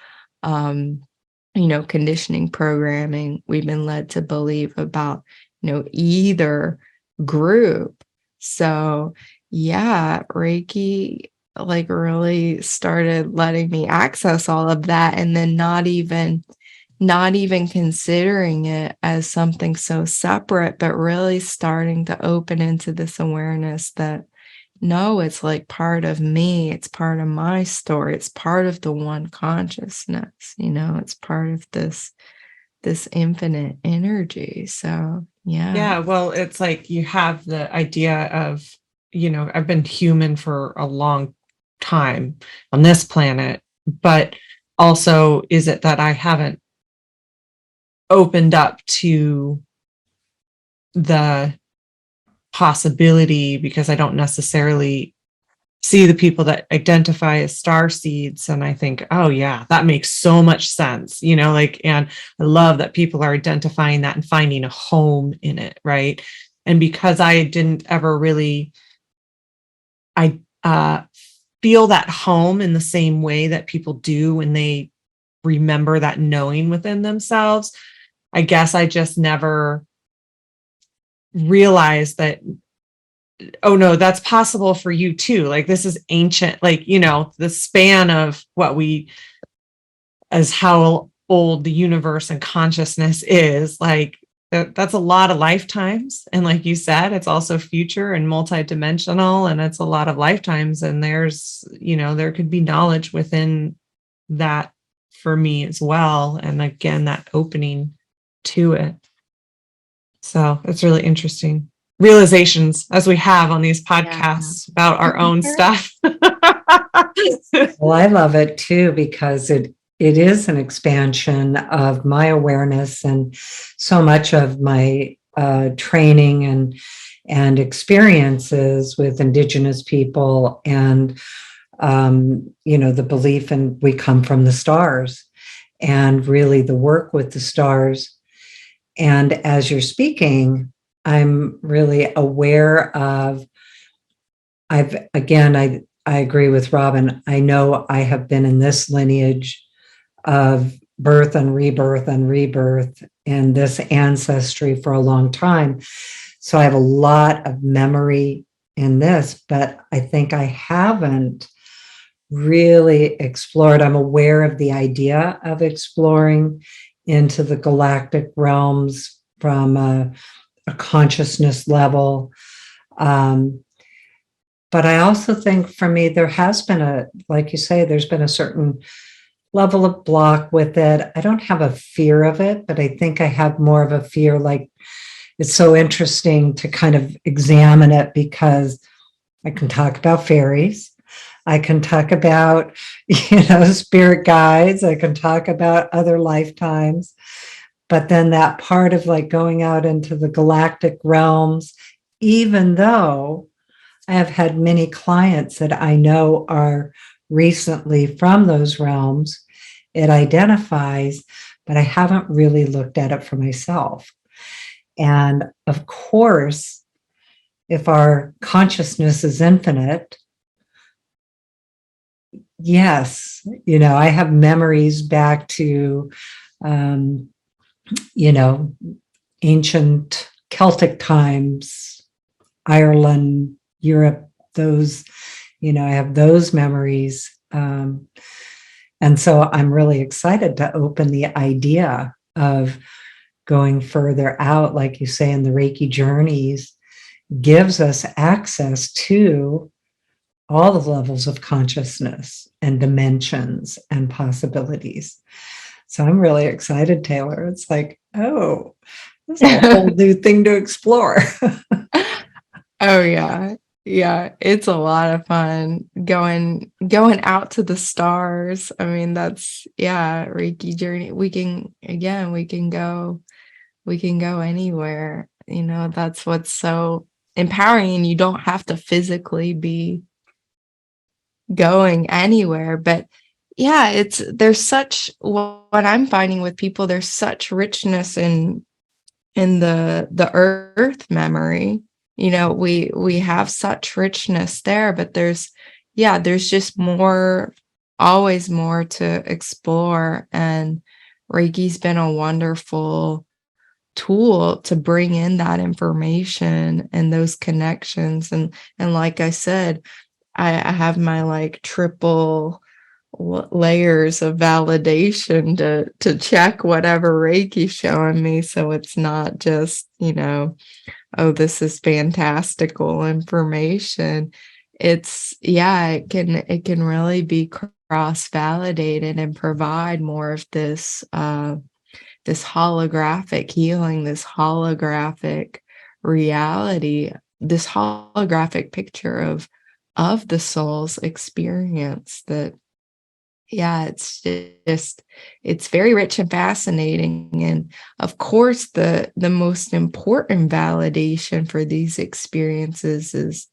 conditioning programming we've been led to believe about, either group. So yeah, Reiki like really started letting me access all of that, and then not even considering it as something so separate, but really starting to open into this awareness that no, it's like part of me. It's part of my story. It's part of the one consciousness, it's part of this infinite energy. So, yeah. Yeah. Well, it's like you have the idea of, I've been human for a long time on this planet, but also is it that I haven't opened up to the possibility because I don't necessarily see the people that identify as star seeds, and I think, oh yeah, that makes so much sense, and I love that people are identifying that and finding a home in it, right? And because I didn't ever really feel that home in the same way that people do when they remember that knowing within themselves, I guess I just never realized that, oh no, that's possible for you too. Like this is ancient, like, the span of what we, as how old the universe and consciousness is, like that's a lot of lifetimes. And like you said, it's also future and multidimensional, and it's a lot of lifetimes. And there's, there could be knowledge within that for me as well. And again, that opening to it. So it's really interesting realizations as we have on these podcasts about our own stuff. Well, I love it too, because it is an expansion of my awareness, and so much of my training and experiences with Indigenous people, and the belief in we come from the stars, and really the work with the stars. And as you're speaking, I'm really aware of, I agree with Robyn. I know I have been in this lineage of birth and rebirth and this ancestry for a long time. So I have a lot of memory in this, but I think I haven't really explored. I'm aware of the idea of exploring into the galactic realms from a consciousness level. But I also think for me, there has been like you say, there's been a certain level of block with it. I don't have a fear of it, but I think I have more of a fear. Like, it's so interesting to kind of examine it, because I can talk about fairies. I can talk about, spirit guides. I can talk about other lifetimes. But then that part of like going out into the galactic realms, even though I have had many clients that I know are recently from those realms, it identifies, but I haven't really looked at it for myself. And of course, if our consciousness is infinite, yes, I have memories back to, ancient Celtic times, Ireland, Europe, those, I have those memories. And so I'm really excited to open the idea of going further out, like you say, in the Reiki journeys, gives us access to all the levels of consciousness and dimensions and possibilities. So I'm really excited, Taylor. It's like, oh, It's a whole new thing to explore. Oh yeah. Yeah, it's a lot of fun going out to the stars. I mean, that's yeah, Reiki journey. We can go anywhere. You know, that's what's so empowering, and you don't have to physically be going anywhere. But yeah, there's such what I'm finding with people, there's such richness in the earth memory. You know, we have such richness there, but there's just more, always more to explore. And Reiki's been a wonderful tool to bring in that information and those connections. And like I said, I have my like triple layers of validation to check whatever Reiki's showing me, so it's not just, you know, oh, this is fantastical information. It's it can really be cross validated and provide more of this this holographic healing, this holographic reality, this holographic picture of the soul's experience. That it's very rich and fascinating. And of course, the most important validation for these experiences is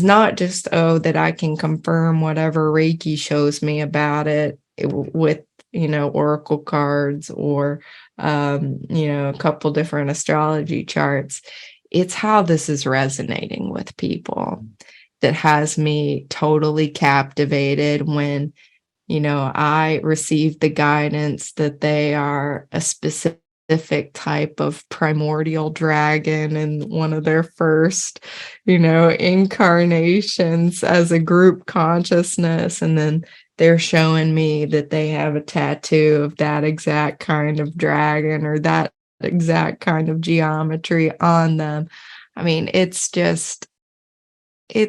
not just, oh, that I can confirm whatever Reiki shows me about it with, you know, oracle cards or you know, a couple different astrology charts. It's how this is resonating with people that has me totally captivated when, you know, I received the guidance that they are a specific type of primordial dragon in one of their first, you know, incarnations as a group consciousness. And then they're showing me that they have a tattoo of that exact kind of dragon or that exact kind of geometry on them. I mean, it's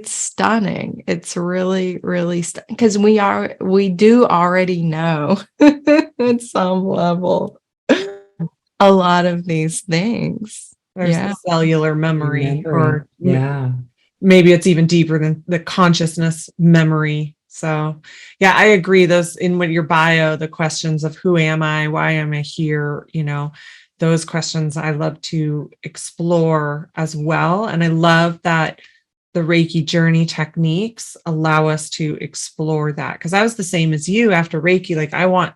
stunning. It's really, really stunning, because we do already know at some level a lot of these things. There's the cellular memory, or yeah, maybe it's even deeper than the consciousness memory. So yeah, I agree. Those in with your bio, the questions of who am I, why am I here, you know, those questions I love to explore as well. And I love that the Reiki journey techniques allow us to explore that, because I was the same as you after Reiki. Like, how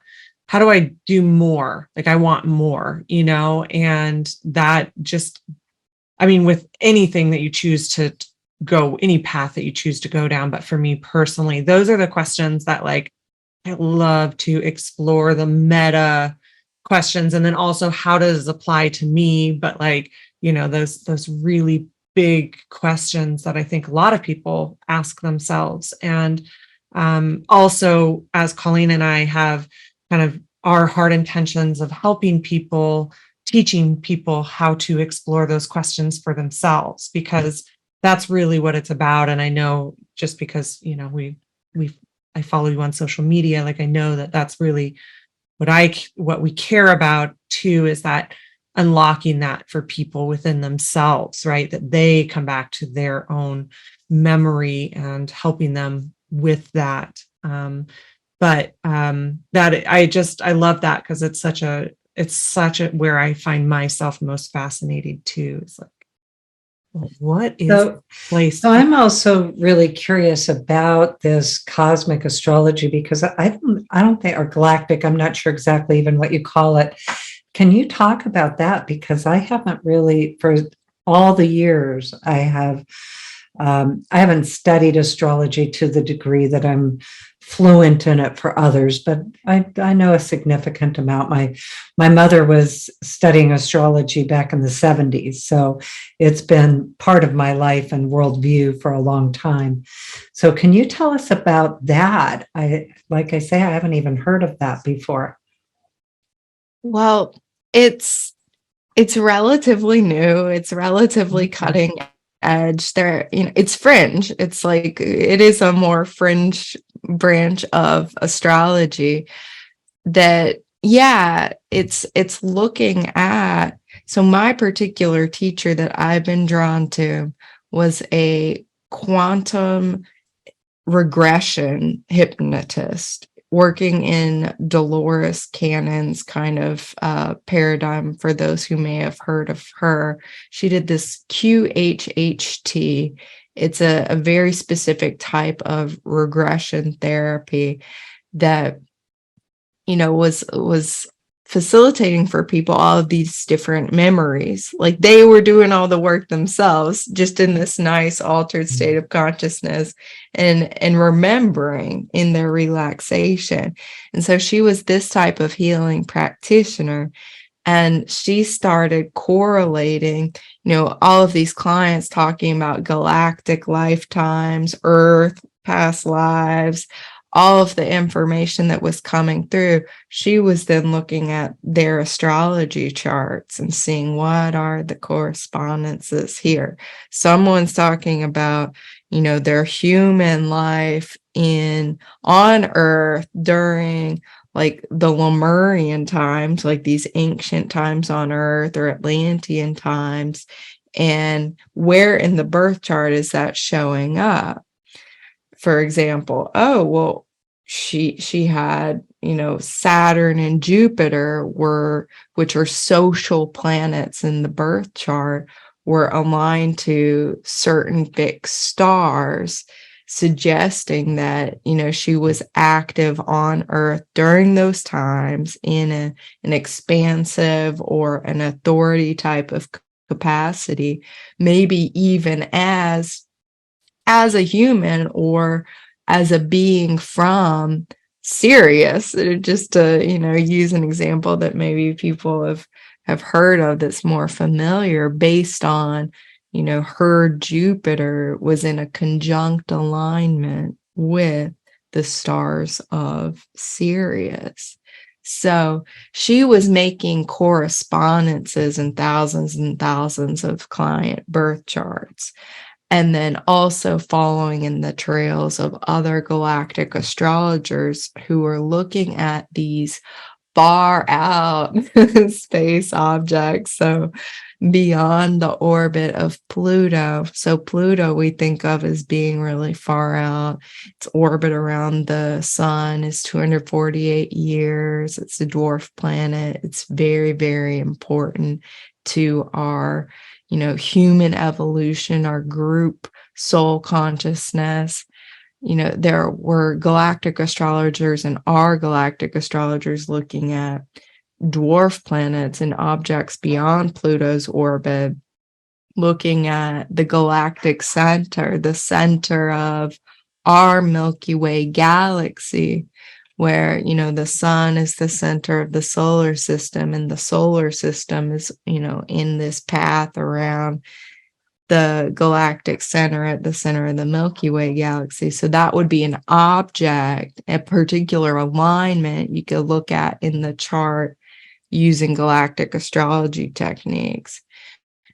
do I do more? Like, I want more, you know, and that just, I mean, with anything that you choose to go, any path that you choose to go down. But for me personally, those are the questions that, like, I love to explore the meta questions. And then also, how does it apply to me? But like, you know, those really big questions that I think a lot of people ask themselves. And also, as Colleen and I have kind of our heart intentions of helping people, teaching people how to explore those questions for themselves, because that's really what it's about. And I know, just because, you know, I follow you on social media, like, I know that that's really what we care about too, is that unlocking that for people within themselves, right? That they come back to their own memory and helping them with that. But that I love that, because it's such a where I find myself most fascinated too. It's like, well, what is place? So I'm also really curious about this cosmic astrology, because I don't think, or galactic, I'm not sure exactly even what you call it. Can you talk about that? Because I haven't really, for all the years I haven't studied astrology to the degree that I'm fluent in it for others, but I know a significant amount. My mother was studying astrology back in the 70s, so it's been part of my life and worldview for a long time. So can you tell us about that? Like I say, I haven't even heard of that before. Well, it's relatively new. It's relatively cutting edge. There, you know, it's fringe. It's like, it is a more fringe branch of astrology that, it's looking at, So my particular teacher that I've been drawn to was a quantum regression hypnotist working in Dolores Cannon's kind of paradigm. For those who may have heard of her, she did this QHHT. It's a very specific type of regression therapy that, you know, was facilitating for people all of these different memories. Like they were doing all the work themselves, just in this nice altered state of consciousness and remembering in their relaxation. And so she was this type of healing practitioner. And she started correlating, you know, all of these clients talking about galactic lifetimes, Earth, past lives, all of the information that was coming through. She was then looking at their astrology charts and seeing what are the correspondences here. Someone's talking about, you know, their human life on Earth during like the Lemurian times, like these ancient times on Earth, or Atlantean times, and where in the birth chart is that showing up? For example, oh, well, she had, you know, Saturn and Jupiter which are social planets in the birth chart, were aligned to certain fixed stars, suggesting that, you know, she was active on Earth during those times in an expansive or an authority type of capacity, maybe even as a human or as a being from Sirius. Just to, you know, use an example that maybe people have heard of that's more familiar, based on, you know, her Jupiter was in a conjunct alignment with the stars of Sirius. So she was making correspondences in thousands of client birth charts. And then also following in the trails of other galactic astrologers who are looking at these far out space objects. So beyond the orbit of Pluto. So Pluto we think of as being really far out. Its orbit around the sun is 248 years. It's a dwarf planet. It's very, very important to our, you know, human evolution, our group soul consciousness. You know, there were galactic astrologers and are galactic astrologers looking at dwarf planets and objects beyond Pluto's orbit, looking at the galactic center, the center of our Milky Way galaxy, where, you know, the sun is the center of the solar system, and the solar system is, you know, in this path around the galactic center at the center of the Milky Way galaxy. So that would be an object, a particular alignment you could look at in the chart using galactic astrology techniques.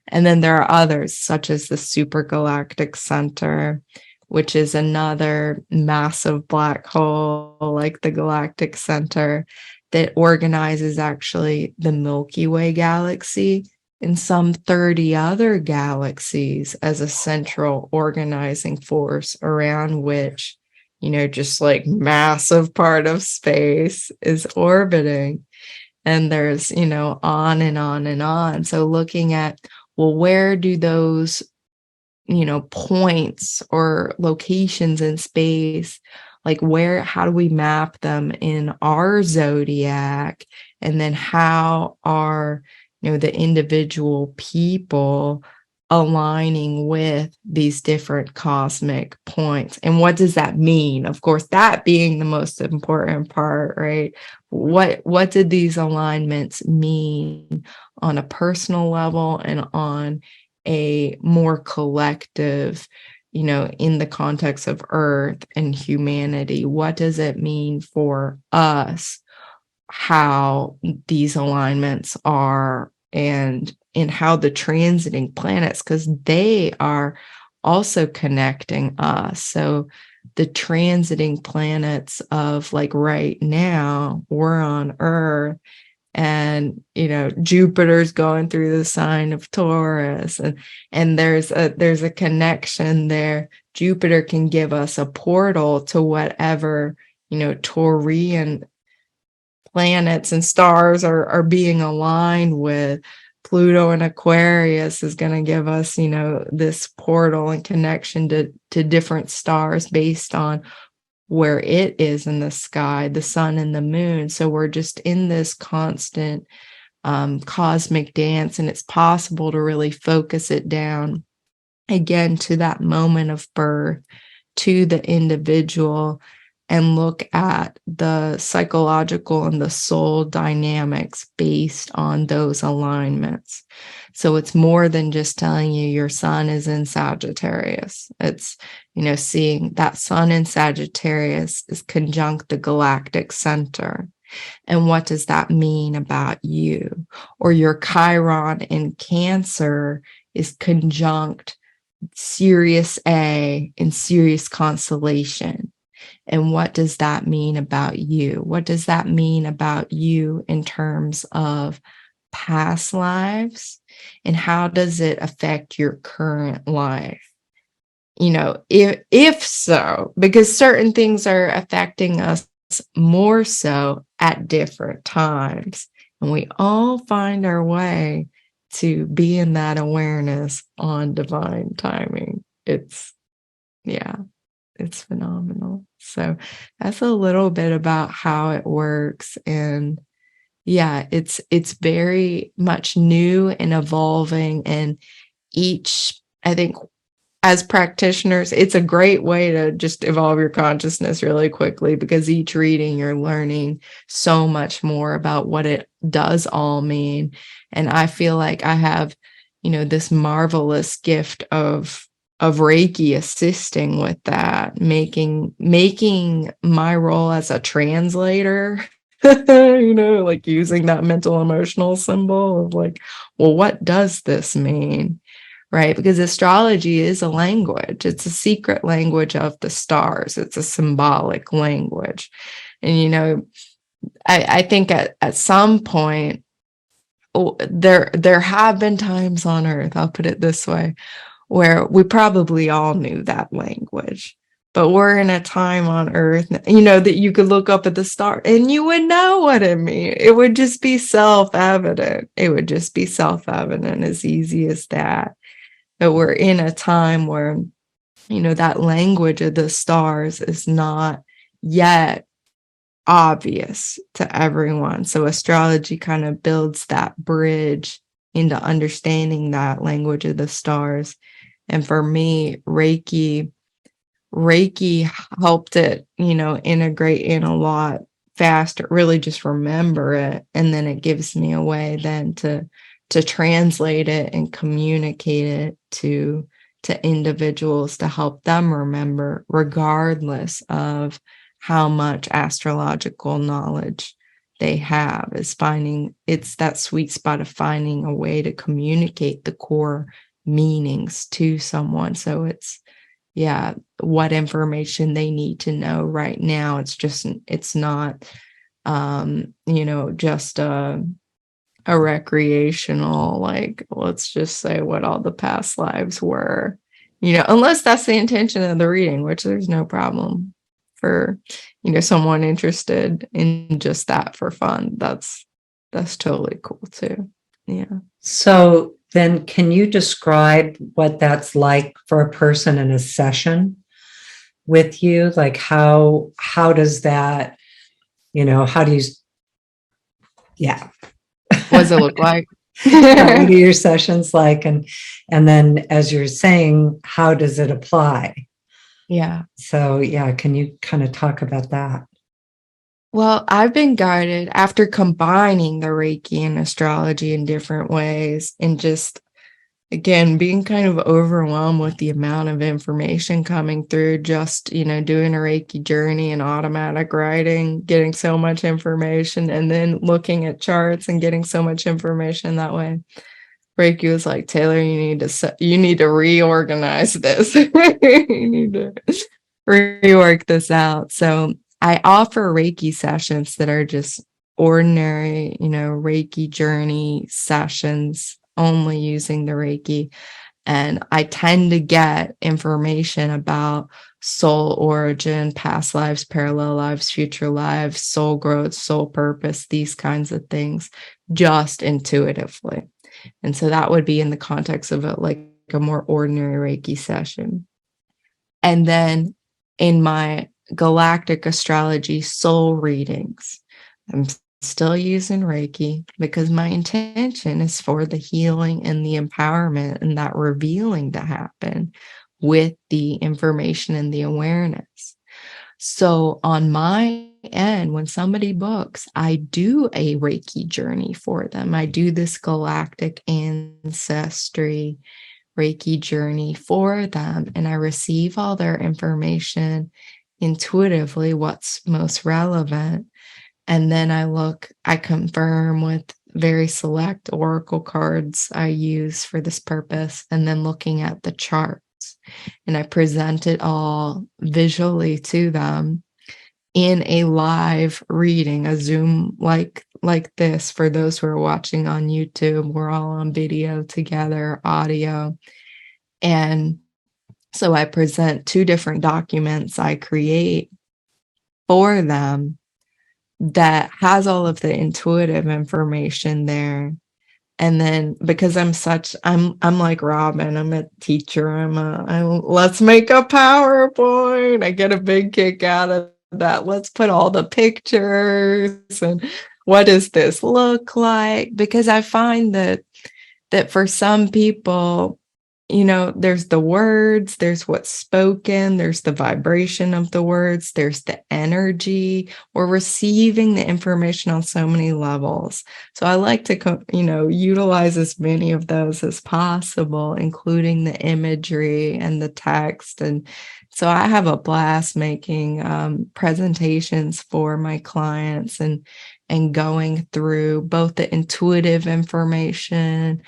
And then there are others, such as the supergalactic center, which is another massive black hole like the galactic center that organizes actually the Milky Way galaxy and some 30 other galaxies as a central organizing force around which, you know, just like massive part of space is orbiting. And there's, you know, on and on and on. So looking at, well, where do those, you know, points or locations in space, like how do we map them in our zodiac? And then how are, you know, the individual people aligning with these different cosmic points? And what does that mean? Of course, that being the most important part, right? What did these alignments mean on a personal level and on a more collective, you know, in the context of Earth and humanity? What does it mean for us, how these alignments are, and how the transiting planets, because they are also connecting us. So the transiting planets of, like, right now we're on Earth, and Jupiter's going through the sign of Taurus, and there's a connection there. Jupiter can give us a portal to whatever Taurian planets and stars are being aligned with. Pluto and Aquarius is going to give us this portal and connection to different stars based on where it is in the sky, the sun and the moon. So we're just in this constant cosmic dance, and it's possible to really focus it down again to that moment of birth, to the individual, and look at the psychological and the soul dynamics based on those alignments. So it's more than just telling you your sun is in Sagittarius. It's, seeing that sun in Sagittarius is conjunct the galactic center. And what does that mean about you? Or your Chiron in Cancer is conjunct Sirius A in Sirius constellation. And what does that mean about you? What does that mean about you in terms of past lives? And how does it affect your current life? If so, because certain things are affecting us more so at different times. And we all find our way to be in that awareness on divine timing. It's phenomenal. So that's a little bit about how it works. And it's very much new and evolving. And I think as practitioners, it's a great way to just evolve your consciousness really quickly, because each reading you're learning so much more about what it does all mean. And I feel like I have, this marvelous gift of Reiki assisting with that, making my role as a translator, like using that mental emotional symbol of like, well, what does this mean? Right? Because astrology is a language. It's a secret language of the stars. It's a symbolic language. And, I think at some point, there have been times on Earth, I'll put it this way, where we probably all knew that language. But we're in a time on Earth, that you could look up at the star and you would know what it means. It would just be self-evident. It would just be self-evident, as easy as that. But we're in a time where, that language of the stars is not yet obvious to everyone. So astrology kind of builds that bridge into understanding that language of the stars. And for me, Reiki helped it, integrate in a lot faster, really just remember it. And then it gives me a way then to translate it and communicate it to individuals to help them remember, regardless of how much astrological knowledge they have. It's that sweet spot of finding a way to communicate the core meanings to someone. So it's what information they need to know right now. It's not just a recreational, like, let's just say what all the past lives were, unless that's the intention of the reading, which there's no problem for, someone interested in just that for fun. That's totally cool too. Yeah. So then can you describe what that's like for a person in a session with you? Like how does that, how do you, what does it look like? What are your sessions like? And then as you're saying, how does it apply? Yeah. So can you kind of talk about that? Well, I've been guided after combining the Reiki and astrology in different ways, and just, again, being kind of overwhelmed with the amount of information coming through, just, doing a Reiki journey and automatic writing, getting so much information, and then looking at charts and getting so much information that way. Reiki was like, Taylor, you need to reorganize this. You need to rework this out. So I offer Reiki sessions that are just ordinary, Reiki journey sessions, only using the Reiki. And I tend to get information about soul origin, past lives, parallel lives, future lives, soul growth, soul purpose, these kinds of things, just intuitively. And so that would be in the context of a more ordinary Reiki session. And then in my Galactic Astrology soul readings, I'm still using Reiki because my intention is for the healing and the empowerment and that revealing to happen with the information and the awareness. So on my end, when somebody books, I do a Reiki journey for them. I do this galactic ancestry Reiki journey for them, and I receive all their information intuitively, what's most relevant. And then I confirm with very select oracle cards I use for this purpose, and then looking at the charts. And I present it all visually to them in a live reading, a Zoom like this. For those who are watching on YouTube, we're all on video together, audio. And so I present 2 different documents I create for them that has all of the intuitive information there. And then because I'm like Robyn, I'm a teacher. Let's make a PowerPoint. I get a big kick out of that. Let's put all the pictures and what does this look like? Because I find that for some people, there's the words, there's what's spoken, there's the vibration of the words, there's the energy. We're receiving the information on so many levels. So I like to, utilize as many of those as possible, including the imagery and the text. And so I have a blast making presentations for my clients and going through both the intuitive information,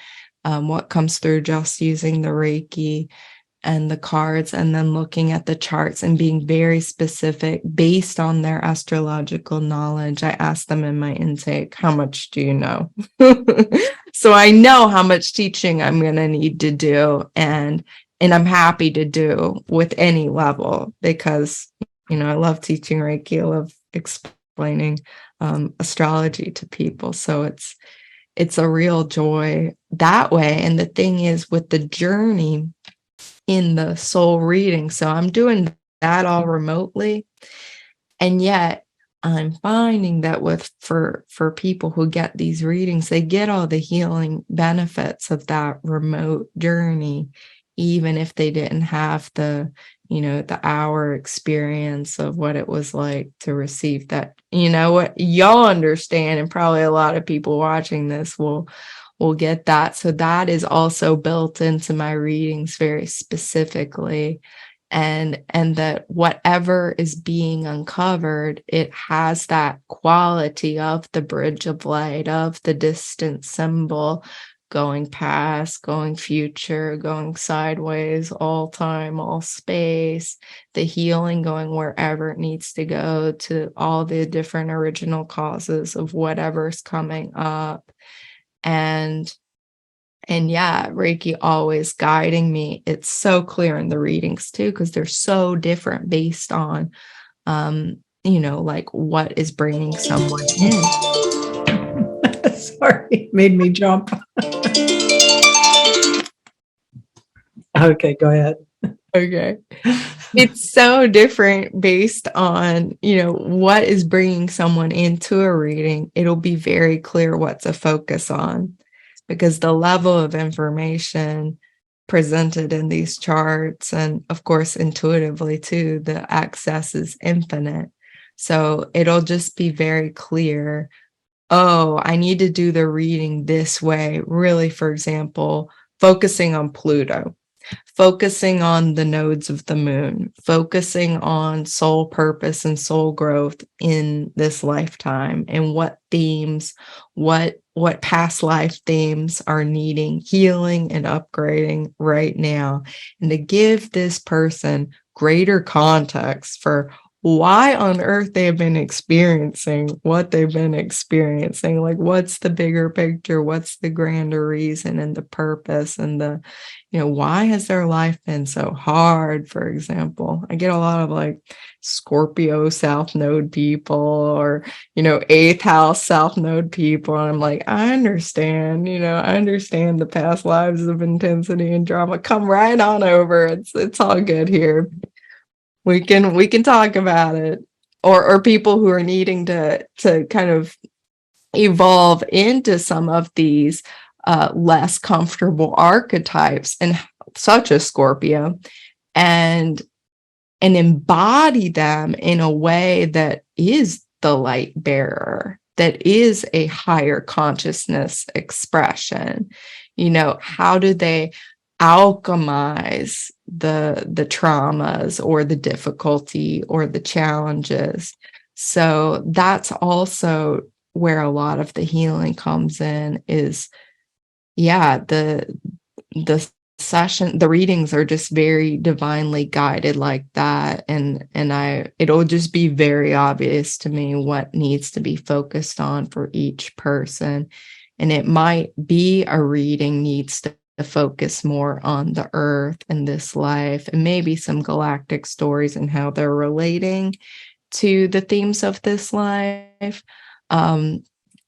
what comes through just using the Reiki and the cards, and then looking at the charts and being very specific based on their astrological knowledge. I ask them in my intake, how much do you know? So I know how much teaching I'm going to need to do, and I'm happy to do with any level because, I love teaching Reiki. I love explaining astrology to people. So it's a real joy that way. And the thing is with the journey in the soul reading, so I'm doing that all remotely. And yet I'm finding that for people who get these readings, they get all the healing benefits of that remote journey, even if they didn't have the hour experience of what it was like to receive that. What y'all understand, and probably a lot of people watching this will get that. So that is also built into my readings very specifically. And that whatever is being uncovered, it has that quality of the bridge of light, of the distant symbol, going past, going future, going sideways, all time, all space, the healing going wherever it needs to go to all the different original causes of whatever's coming up. And yeah, Reiki always guiding me. It's so clear in the readings too, because they're so different based on, what is bringing someone in. Sorry, made me jump. Okay, go ahead. Okay. It's so different based on, what is bringing someone into a reading. It'll be very clear what to focus on because the level of information presented in these charts, and of course, intuitively too, the access is infinite. So it'll just be very clear. Oh, I need to do the reading this way. Really, for example, focusing on Pluto, focusing on the nodes of the moon, focusing on soul purpose and soul growth in this lifetime, and what themes, what past life themes are needing healing and upgrading right now. And to give this person greater context for why on earth they have been experiencing what they've been experiencing. Like, what's the bigger picture? What's the grander reason and the purpose and the, why has their life been so hard? For example, I get a lot of like Scorpio South Node people or, eighth house South Node people. And I'm like, I understand, I understand the past lives of intensity and drama. Come right on over. It's all good here. We can talk about it. Or people who are needing to kind of evolve into some of these less comfortable archetypes, and such as Scorpio, and embody them in a way that is the light bearer, that is a higher consciousness expression. How do they alchemize the traumas or the difficulty or the challenges? So that's also where a lot of the healing comes in, is the readings are just very divinely guided like that, and it'll just be very obvious to me what needs to be focused on for each person. And it might be a reading needs to focus more on the earth and this life, and maybe some galactic stories and how they're relating to the themes of this life.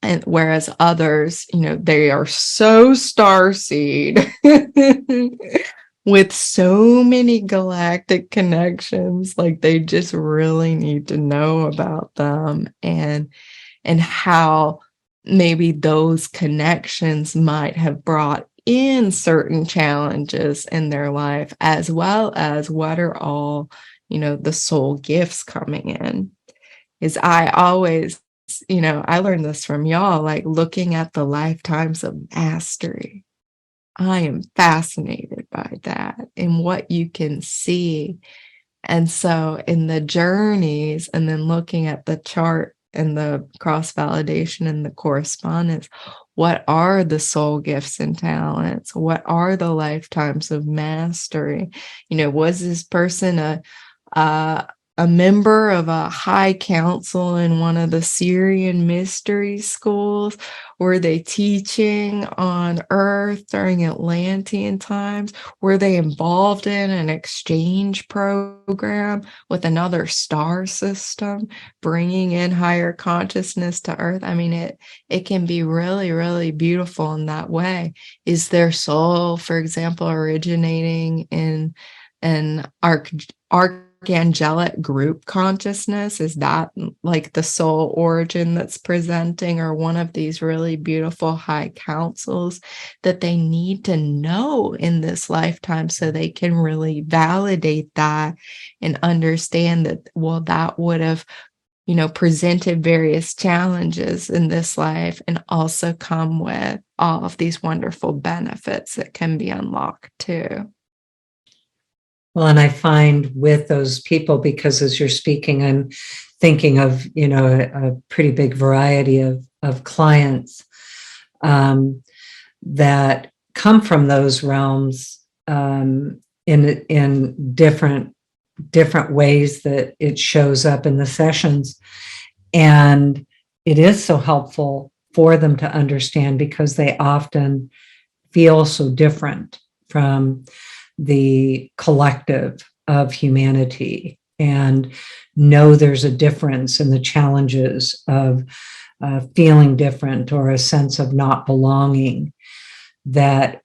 And whereas others, they are so starseed with so many galactic connections, like they just really need to know about them and how maybe those connections might have brought in certain challenges in their life, as well as what are all, the soul gifts coming in. Is I always, I learned this from y'all, like looking at the lifetimes of mastery. I am fascinated by that and what you can see. And so in the journeys, and then looking at the chart and the cross-validation and the correspondence, what are the soul gifts and talents? What are the lifetimes of mastery? Was this person a member of a high council in one of the Syrian mystery schools? Were they teaching on Earth during Atlantean times? Were they involved in an exchange program with another star system, bringing in higher consciousness to Earth? I mean, it can be really, really beautiful in that way. Is their soul, for example, originating in an archangelic group consciousness? Is that like the soul origin that's presenting, or one of these really beautiful high councils that they need to know in this lifetime so they can really validate that and understand that, well, that would have, presented various challenges in this life and also come with all of these wonderful benefits that can be unlocked too. Well, and I find with those people, because as you're speaking, I'm thinking of, a pretty big variety of clients that come from those realms in different ways that it shows up in the sessions. And it is so helpful for them to understand, because they often feel so different from the collective of humanity, and know there's a difference in the challenges of feeling different, or a sense of not belonging. That,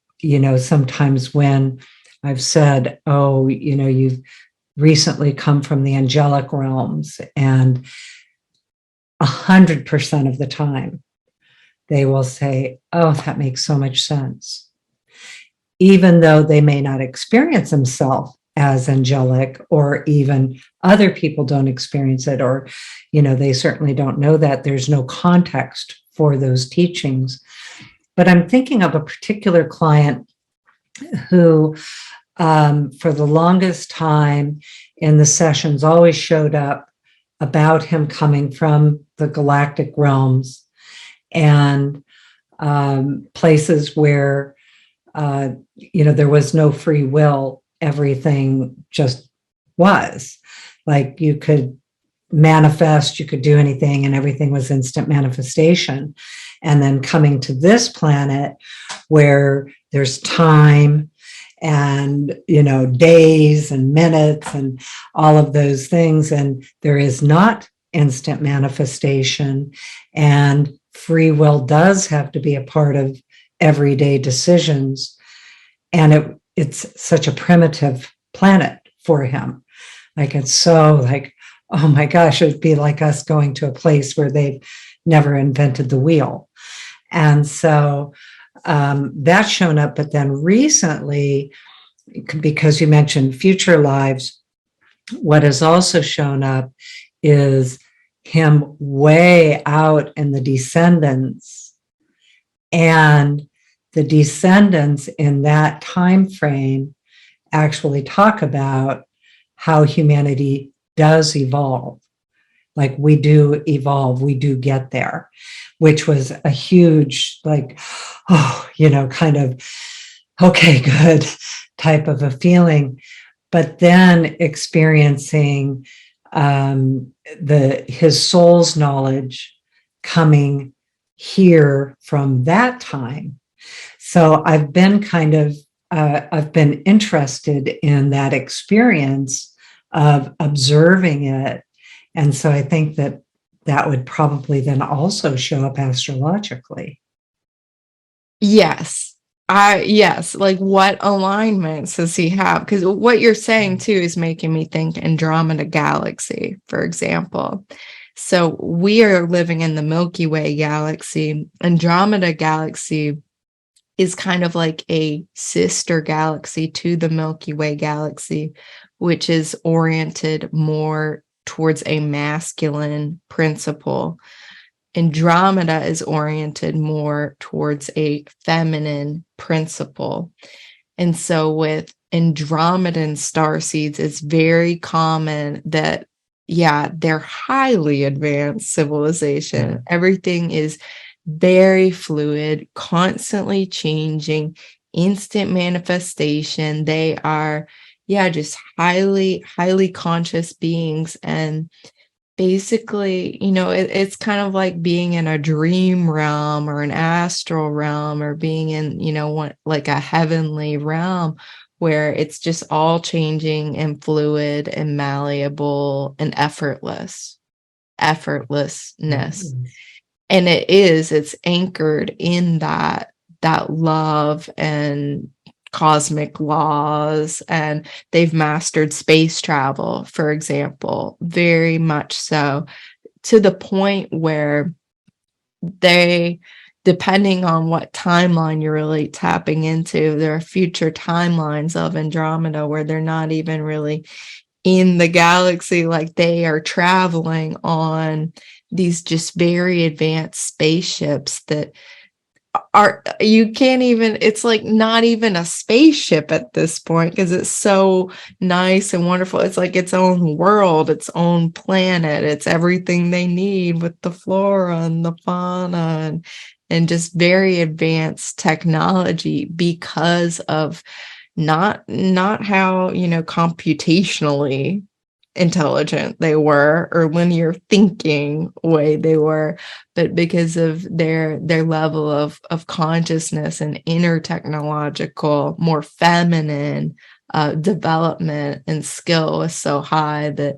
sometimes when I've said, oh, you've recently come from the angelic realms, and 100% of the time they will say, oh, that makes so much sense. Even though they may not experience themselves as angelic, or even other people don't experience it, or, they certainly don't know that. There's no context for those teachings. But I'm thinking of a particular client who, for the longest time in the sessions, always showed up about him coming from the galactic realms, and places where there was no free will. Everything just was. Like, you could manifest, you could do anything, and everything was instant manifestation. And then coming to this planet where there's time and, days and minutes and all of those things. And there is not instant manifestation, and free will does have to be a part of everyday decisions. And it's such a primitive planet for him. Like, it's so like, oh my gosh, it would be like us going to a place where they've never invented the wheel. And so that's shown up. But then recently, because you mentioned future lives, what has also shown up is him way out in the descendants. And the descendants in that time frame actually talk about how humanity does evolve. Like, we do evolve, we do get there, which was a huge, like, kind of, okay, good type of a feeling. But then experiencing his soul's knowledge coming here from that time. So I've been I've been interested in that experience of observing it. And so I think that would probably then also show up astrologically. Yes. Yes. Like, what alignments does he have? Because what you're saying too is making me think Andromeda Galaxy, for example. So we are living in the Milky Way galaxy. Andromeda Galaxy is kind of like a sister galaxy to the Milky Way galaxy, which is oriented more towards a masculine principle. Andromeda is oriented more towards a feminine principle. And so with Andromedan starseeds, it's very common that, they're highly advanced civilization. Yeah. Everything is very fluid, constantly changing, instant manifestation. They are, just highly, highly conscious beings. And basically, it's kind of like being in a dream realm or an astral realm, or being in, like a heavenly realm where it's just all changing and fluid and malleable and effortlessness. Mm-hmm. And it's anchored in that love and cosmic laws, and they've mastered space travel, for example, very much so, to the point where they, depending on what timeline you're really tapping into, there are future timelines of Andromeda where they're not even really in the galaxy, like they are traveling on these just very advanced spaceships that you can't even, it's like not even a spaceship at this point, because it's so nice and wonderful. It's like its own world, its own planet. It's everything they need with the flora and the fauna and just very advanced technology, because of not how, computationally intelligent they were, or linear thinking way they were, but because of their level of consciousness and inner technological, more feminine development and skill was so high that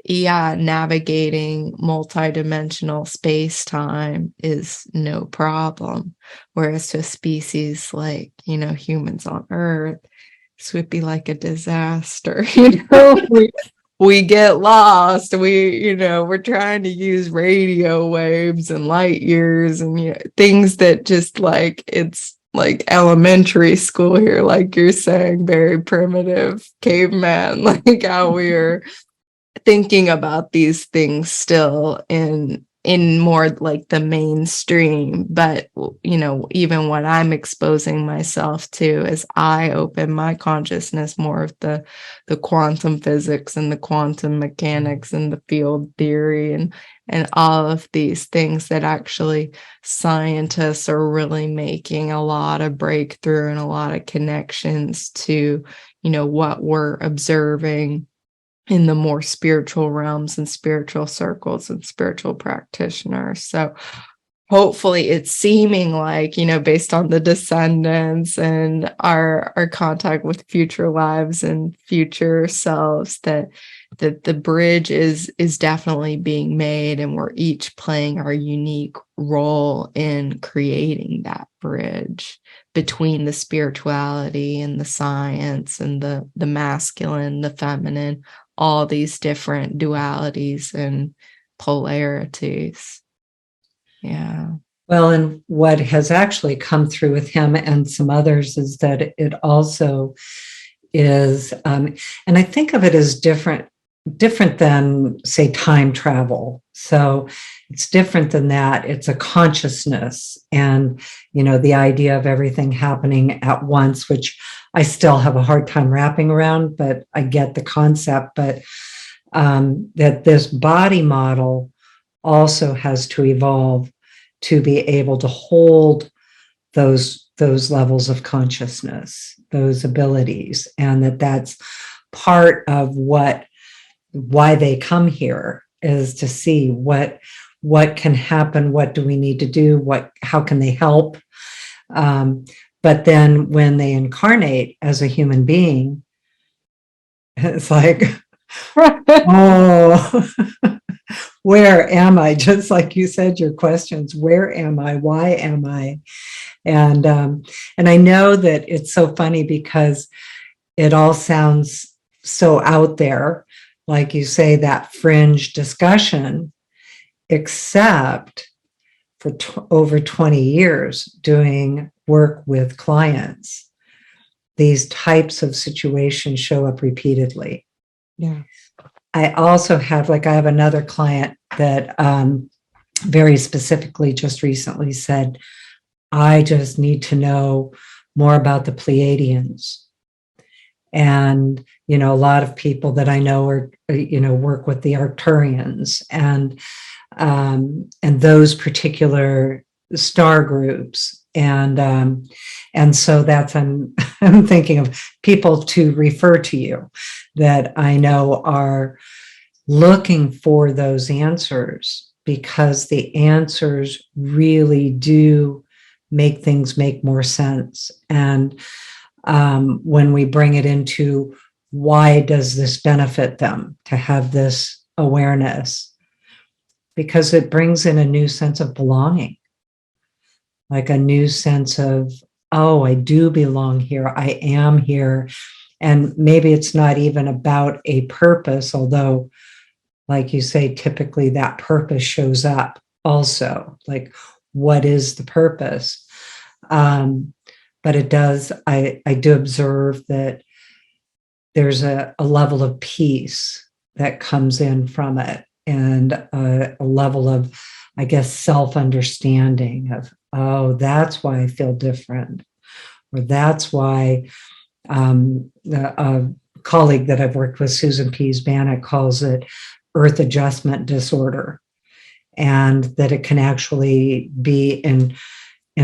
navigating multidimensional space-time is no problem. Whereas to a species like, humans on Earth, this would be like a disaster. We get lost. We're trying to use radio waves and light years and things that just like, it's like elementary school here, like you're saying, very primitive caveman, like how we're thinking about these things still in more like the mainstream. But even what I'm exposing myself to as I open my consciousness more of the quantum physics and the quantum mechanics and the field theory and all of these things that actually scientists are really making a lot of breakthrough and a lot of connections to, what we're observing in the more spiritual realms and spiritual circles and spiritual practitioners. So hopefully it's seeming like, based on the descendants and our contact with future lives and future selves, that the bridge is definitely being made, and we're each playing our unique role in creating that bridge between the spirituality and the science and the masculine, the feminine, all these different dualities and polarities. Yeah. Well, and what has actually come through with him and some others is that it also is, and I think of it as different than, say, time travel. So it's different than that. It's a consciousness, and, the idea of everything happening at once, which I still have a hard time wrapping around, but I get the concept. But that this body model also has to evolve to be able to hold those levels of consciousness, those abilities, and that's part of why they come here, is to see what can happen, what do we need to do, how can they help. But then when they incarnate as a human being, it's like, oh, where am I? Just like you said, your questions, where am I? Why am I? And I know that it's so funny because it all sounds so out there, like you say, that fringe discussion, except for over 20 years doing work with clients, these types of situations show up repeatedly. Yeah. I also have, I have another client that very specifically just recently said, I just need to know more about the Pleiadians. And, a lot of people that I know are, work with the Arcturians and those particular star groups. And so that's, I'm thinking of people to refer to you that I know are looking for those answers, because the answers really do make things make more sense. And when we bring it into why does this benefit them to have this awareness, because it brings in a new sense of belonging, like a new sense of, oh, I do belong here. I am here. And maybe it's not even about a purpose, although, like you say, typically that purpose shows up also. Like, what is the purpose? But it does, I do observe that there's a level of peace that comes in from it, and a level of, I guess, self-understanding of, oh, that's why I feel different, or that's why a colleague that I've worked with, Susan Pease Bannock, calls it earth adjustment disorder, and that it can actually be in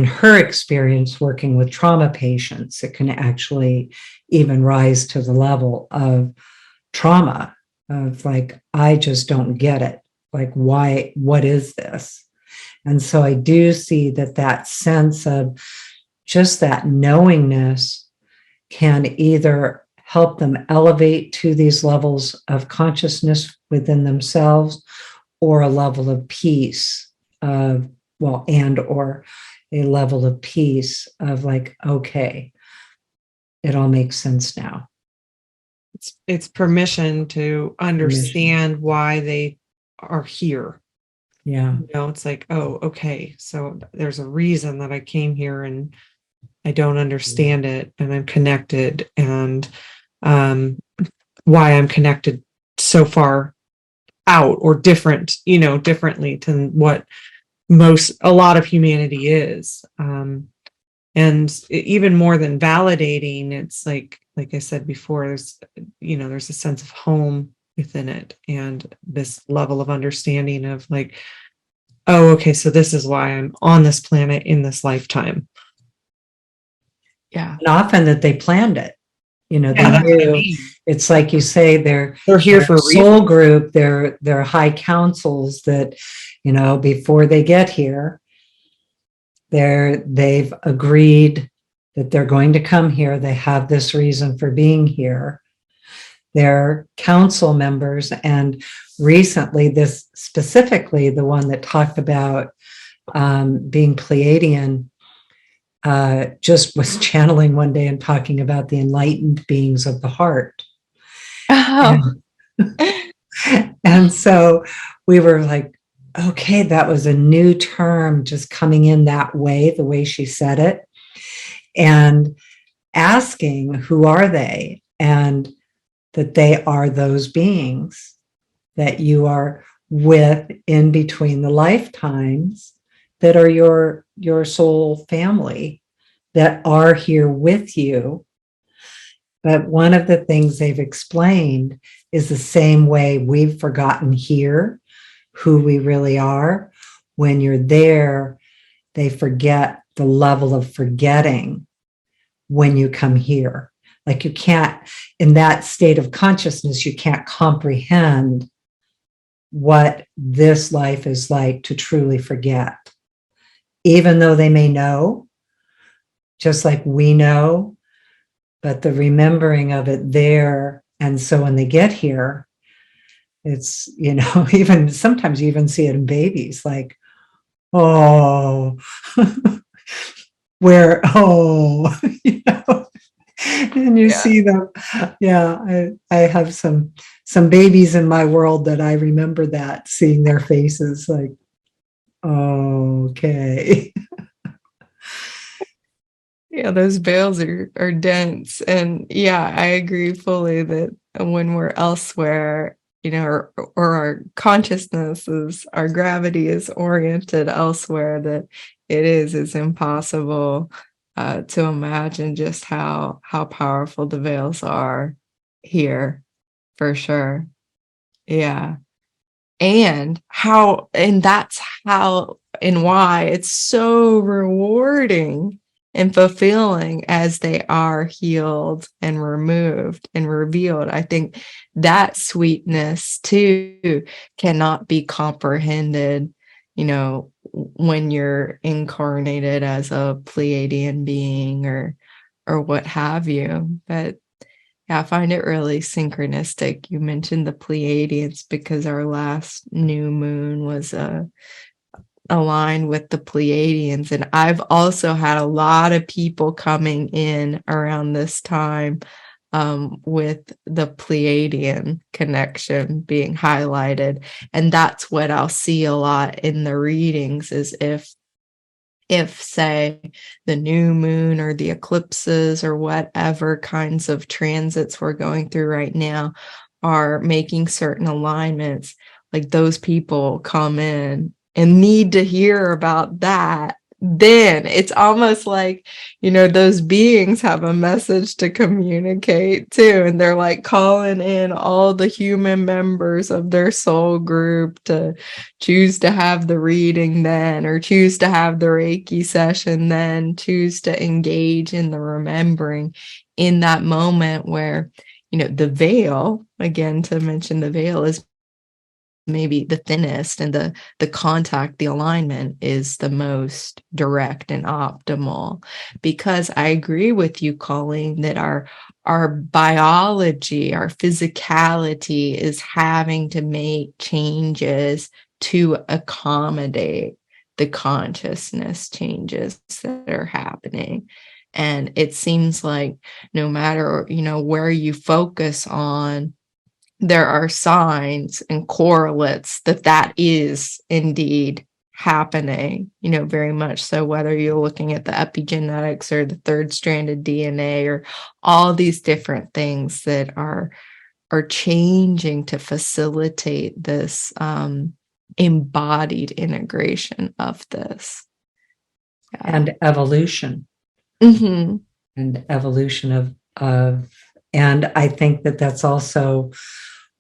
her experience working with trauma patients, it can actually even rise to the level of trauma, of like, I just don't get it. Like, why, what is this? And so I do see that sense of just that knowingness can either help them elevate to these levels of consciousness within themselves, or a level of peace of, or a level of peace of like, okay, it all makes sense now. It's permission to understand why they are here. Yeah. It's like, oh, okay, so there's a reason that I came here, and I don't understand it, and I'm connected, and why I'm connected so far out or different, differently to what a lot of humanity is. And even more than validating, it's like I said before, there's a sense of home within it, and this level of understanding of like, oh, okay, so this is why I'm on this planet in this lifetime. Yeah. And often that they planned it, they Yeah, knew it's like you say, They're here they're for a a reason. soul group, they're high councils that, before they get here, they've agreed that they're going to come here. They have this reason for being here. They're council members. And recently, this specifically, the one that talked about being Pleiadian, just was channeling one day and talking about the enlightened beings of the heart. Oh. And so we were like, okay, that was a new term just coming in that way, the way she said it, and asking, who are they? And that they are those beings that you are with in between the lifetimes, that are your soul family, that are here with you. But one of the things they've explained is the same way we've forgotten here who we really are. When you're there, they forget the level of forgetting when you come here. Like, you can't, in that state of consciousness, you can't comprehend what this life is like to truly forget. Even though they may know, just like we know, but the remembering of it there. And so when they get here, it's, even sometimes you even see it in babies, like, oh, where, oh, and you see them. Yeah, I have some babies in my world that I remember, that seeing their faces, like, okay. Yeah, those veils are dense. And yeah, I agree fully that when we're elsewhere, or our consciousness our gravity is oriented elsewhere, that it's impossible to imagine just how powerful the veils are here, for sure. Yeah. And that's how and why it's so rewarding and fulfilling as they are healed and removed and revealed. I think that sweetness too cannot be comprehended, when you're incarnated as a Pleiadian being or what have you. But yeah, I find it really synchronistic. You mentioned the Pleiadians because our last new moon was aligned with the Pleiadians. And I've also had a lot of people coming in around this time with the Pleiadian connection being highlighted. And that's what I'll see a lot in the readings, is if say the new moon or the eclipses or whatever kinds of transits we're going through right now are making certain alignments, like those people come in and need to hear about that, then it's almost like, those beings have a message to communicate too. And they're like calling in all the human members of their soul group to choose to have the reading then, or choose to have the Reiki session then, choose to engage in the remembering in that moment where, the veil, again, to mention the veil, is maybe the thinnest, and the contact, the alignment is the most direct and optimal. Because I agree with you, Colleen, that our biology, our physicality is having to make changes to accommodate the consciousness changes that are happening. And it seems like no matter, where you focus on, there are signs and correlates that is indeed happening, very much so, whether you're looking at the epigenetics or the third stranded DNA or all these different things that are changing to facilitate this embodied integration of this. Yeah. And evolution. Mm-hmm. And evolution of, and I think that's also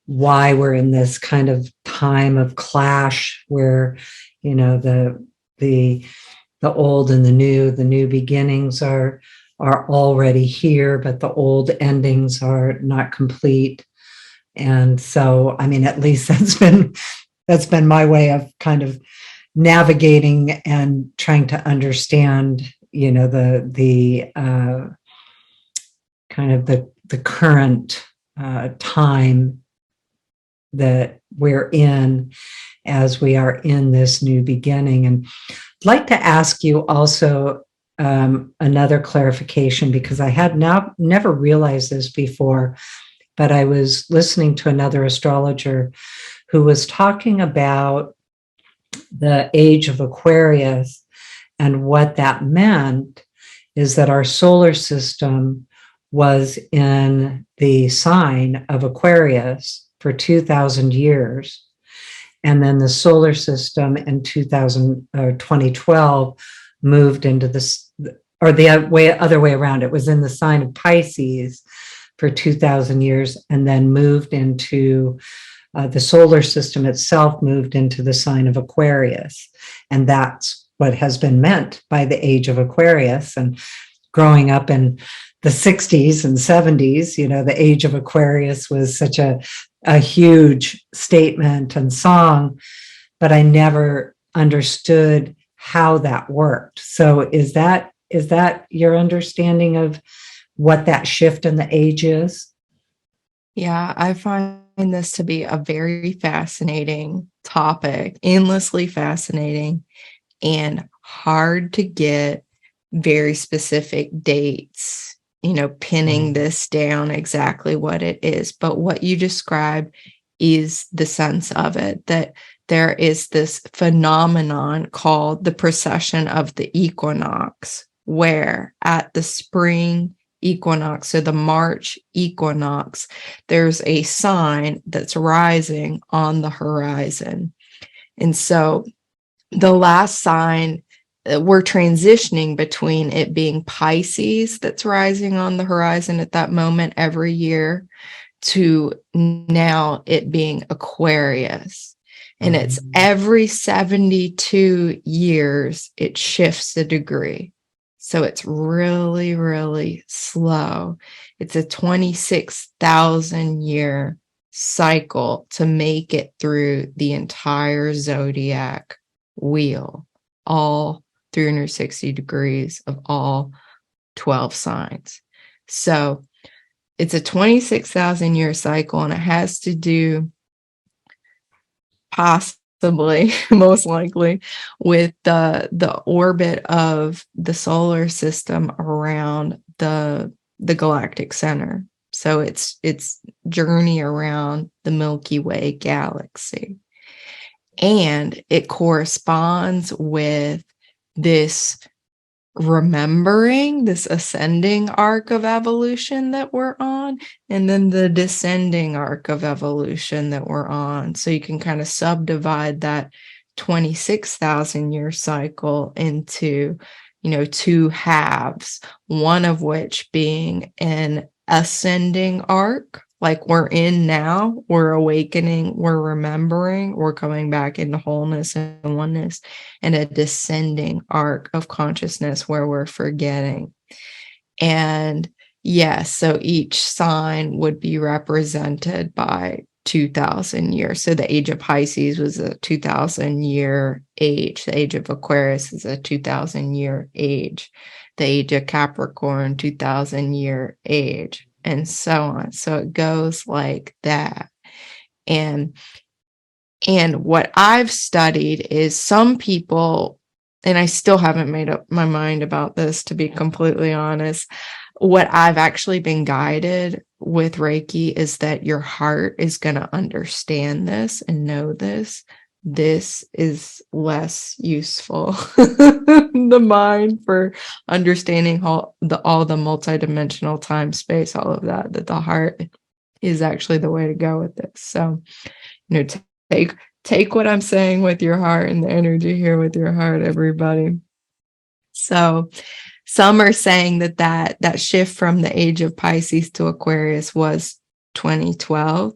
why we're in this kind of time of clash where, the old and the new beginnings are are already here, but the old endings are not complete. And so, I mean, at least that's been my way of kind of navigating and trying to understand, the kind of the current time that we're in as we are in this new beginning. And I'd like to ask you also another clarification, because I had never realized this before, but I was listening to another astrologer who was talking about the age of Aquarius, and what that meant is that our solar system was in the sign of Aquarius for 2,000 years. And then the solar system in 2012 moved into this, or the other way around. It was in the sign of Pisces for 2,000 years, and then moved into the solar system itself, moved into the sign of Aquarius. And that's what has been meant by the age of Aquarius. And growing up in the 60s and 70s, the age of Aquarius was such a huge statement and song, but I never understood how that worked. So is that your understanding of what that shift in the age is? Yeah, I find this to be a very fascinating topic, endlessly fascinating, and hard to get very specific dates, pinning this down exactly what it is. But what you describe is the sense of it, that there is this phenomenon called the precession of the equinox, where at the spring equinox, so the March equinox, there's a sign that's rising on the horizon. And so the last sign, we're transitioning between it being Pisces that's rising on the horizon at that moment every year, to now it being Aquarius. And it's every 72 years, it shifts a degree. So it's really, really slow. It's a 26,000 year cycle to make it through the entire zodiac wheel, all 360 degrees of all 12 signs. So it's a 26,000 year cycle, and it has to do possibly, most likely, with the orbit of the solar system around the galactic center. So it's journey around the Milky Way galaxy. And it corresponds with this remembering, this ascending arc of evolution that we're on, and then the descending arc of evolution that we're on. So you can kind of subdivide that 26,000 year cycle into, two halves, one of which being an ascending arc, like we're in now, we're awakening, we're remembering, we're coming back into wholeness and oneness, and a descending arc of consciousness where we're forgetting. And yes, so each sign would be represented by 2,000 years. So the age of Pisces was a 2,000 year age. The age of Aquarius is a 2,000 year age. The age of Capricorn, 2,000 year age. And so on. So it goes like that. And what I've studied is some people, and I still haven't made up my mind about this, to be completely honest. What I've actually been guided with Reiki is that your heart is going to understand this and know this. This is less useful. The mind for understanding all the multidimensional time, space, all of that the heart is actually the way to go with this. So, take what I'm saying with your heart, and the energy here with your heart, everybody. So some are saying that shift from the age of Pisces to Aquarius was 2012.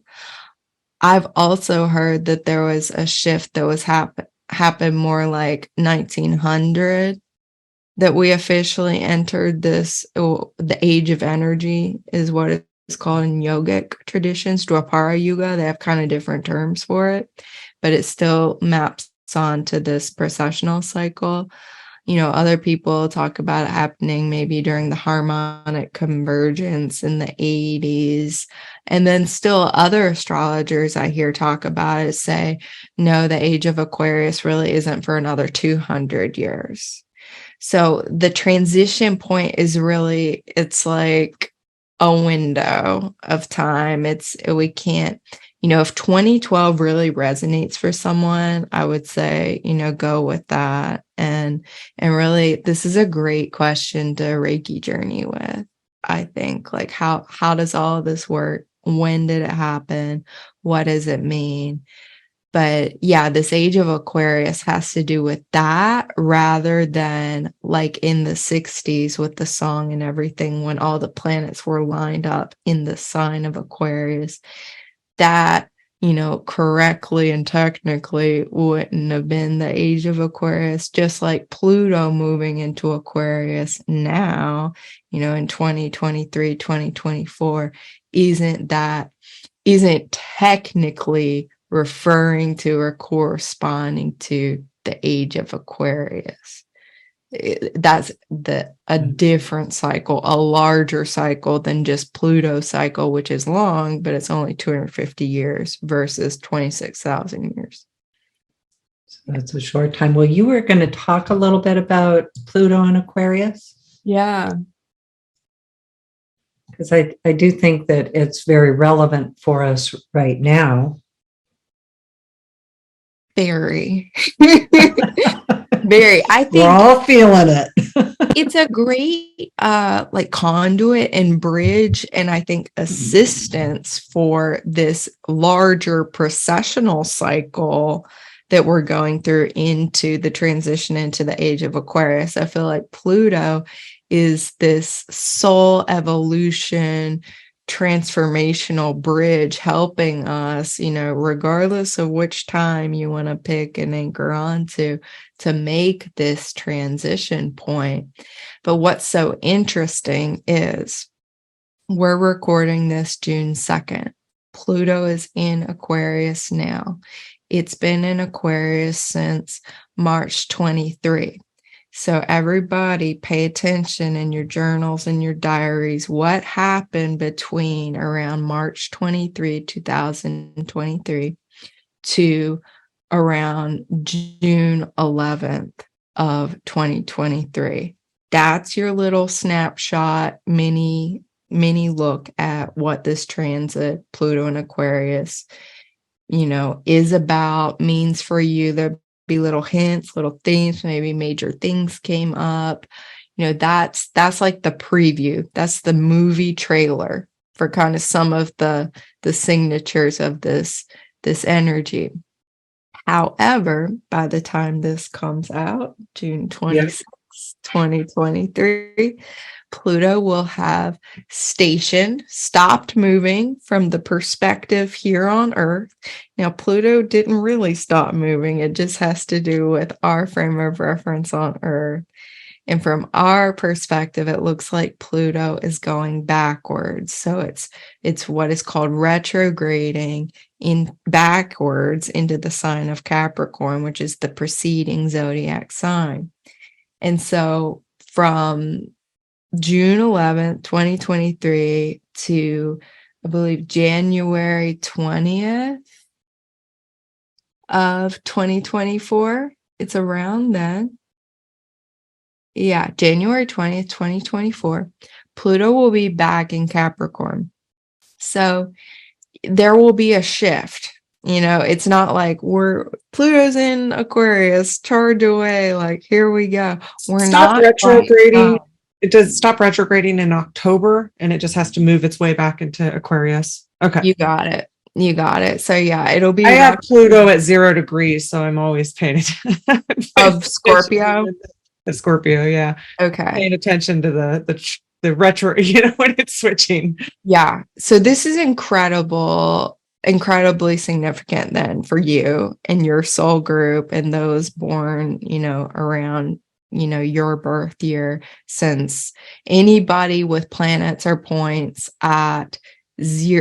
I've also heard that there was a shift that was happened more like 1900 that we officially entered the age of energy is what it's called in yogic traditions, Dwapara Yuga. They have kind of different terms for it, but it still maps on to this precessional cycle. Other people talk about it happening maybe during the harmonic convergence in the 80s. And then still other astrologers I hear talk about it say, no, the age of Aquarius really isn't for another 200 years. So the transition point is really, it's like a window of time. We can't, if 2012 really resonates for someone, I would say, go with that. And really, this is a great question to Reiki journey with. I think, like, how does all of this work? When did it happen? What does it mean? But yeah, this age of Aquarius has to do with that rather than like in the 60s with the song and everything, when all the planets were lined up in the sign of Aquarius. That, correctly and technically wouldn't have been the age of Aquarius, just like Pluto moving into Aquarius now, in 2023, 2024, isn't technically referring to or corresponding to the age of Aquarius. That's a different cycle, a larger cycle than just Pluto's cycle, which is long, but it's only 250 years versus 26,000 years. So that's a short time. Well, you were going to talk a little bit about Pluto and Aquarius. Yeah. Because I do think that it's very relevant for us right now. Very. Very. I think we're all feeling it. It's a great conduit and bridge, and I think assistance for this larger processional cycle that we're going through into the transition into the age of Aquarius. I feel like Pluto is this soul evolution transformational bridge helping us, regardless of which time you want to pick and anchor onto, to make this transition point. But what's so interesting is we're recording this June 2nd. Pluto is in Aquarius now. It's been in Aquarius since March 23. So everybody pay attention in your journals and your diaries. What happened between around March 23, 2023 to around June 11th of 2023? That's your little snapshot, mini look at what this transit, Pluto and Aquarius, is about, means for you. There be little hints, little themes, maybe major things came up. That's like the preview. That's the movie trailer for kind of some of the signatures of this energy. However, by the time this comes out, June 26th, 2023, Pluto will have stopped moving from the perspective here on Earth. Now, Pluto didn't really stop moving. It just has to do with our frame of reference on Earth. And from our perspective, it looks like Pluto is going backwards. So it's what is called retrograding in backwards into the sign of Capricorn, which is the preceding zodiac sign. And so from June 11th, 2023 to, I believe, January 20th of 2024. It's around then. Yeah, January 20th, 2024. Pluto will be back in Capricorn. So there will be a shift. It's not like Pluto's in Aquarius, charge away, like, here we go. We're not retrograding. It does stop retrograding in October, and it just has to move its way back into Aquarius. Okay. You got it. So yeah, it'll be. I have Pluto at 0 degrees, so I'm always paying attention. Of Scorpio? The Scorpio, yeah. Okay. Paying attention to the retro, when it's switching. Yeah. So this is incredibly significant then for you and your soul group and those born, around your birth year, since anybody with planets or points at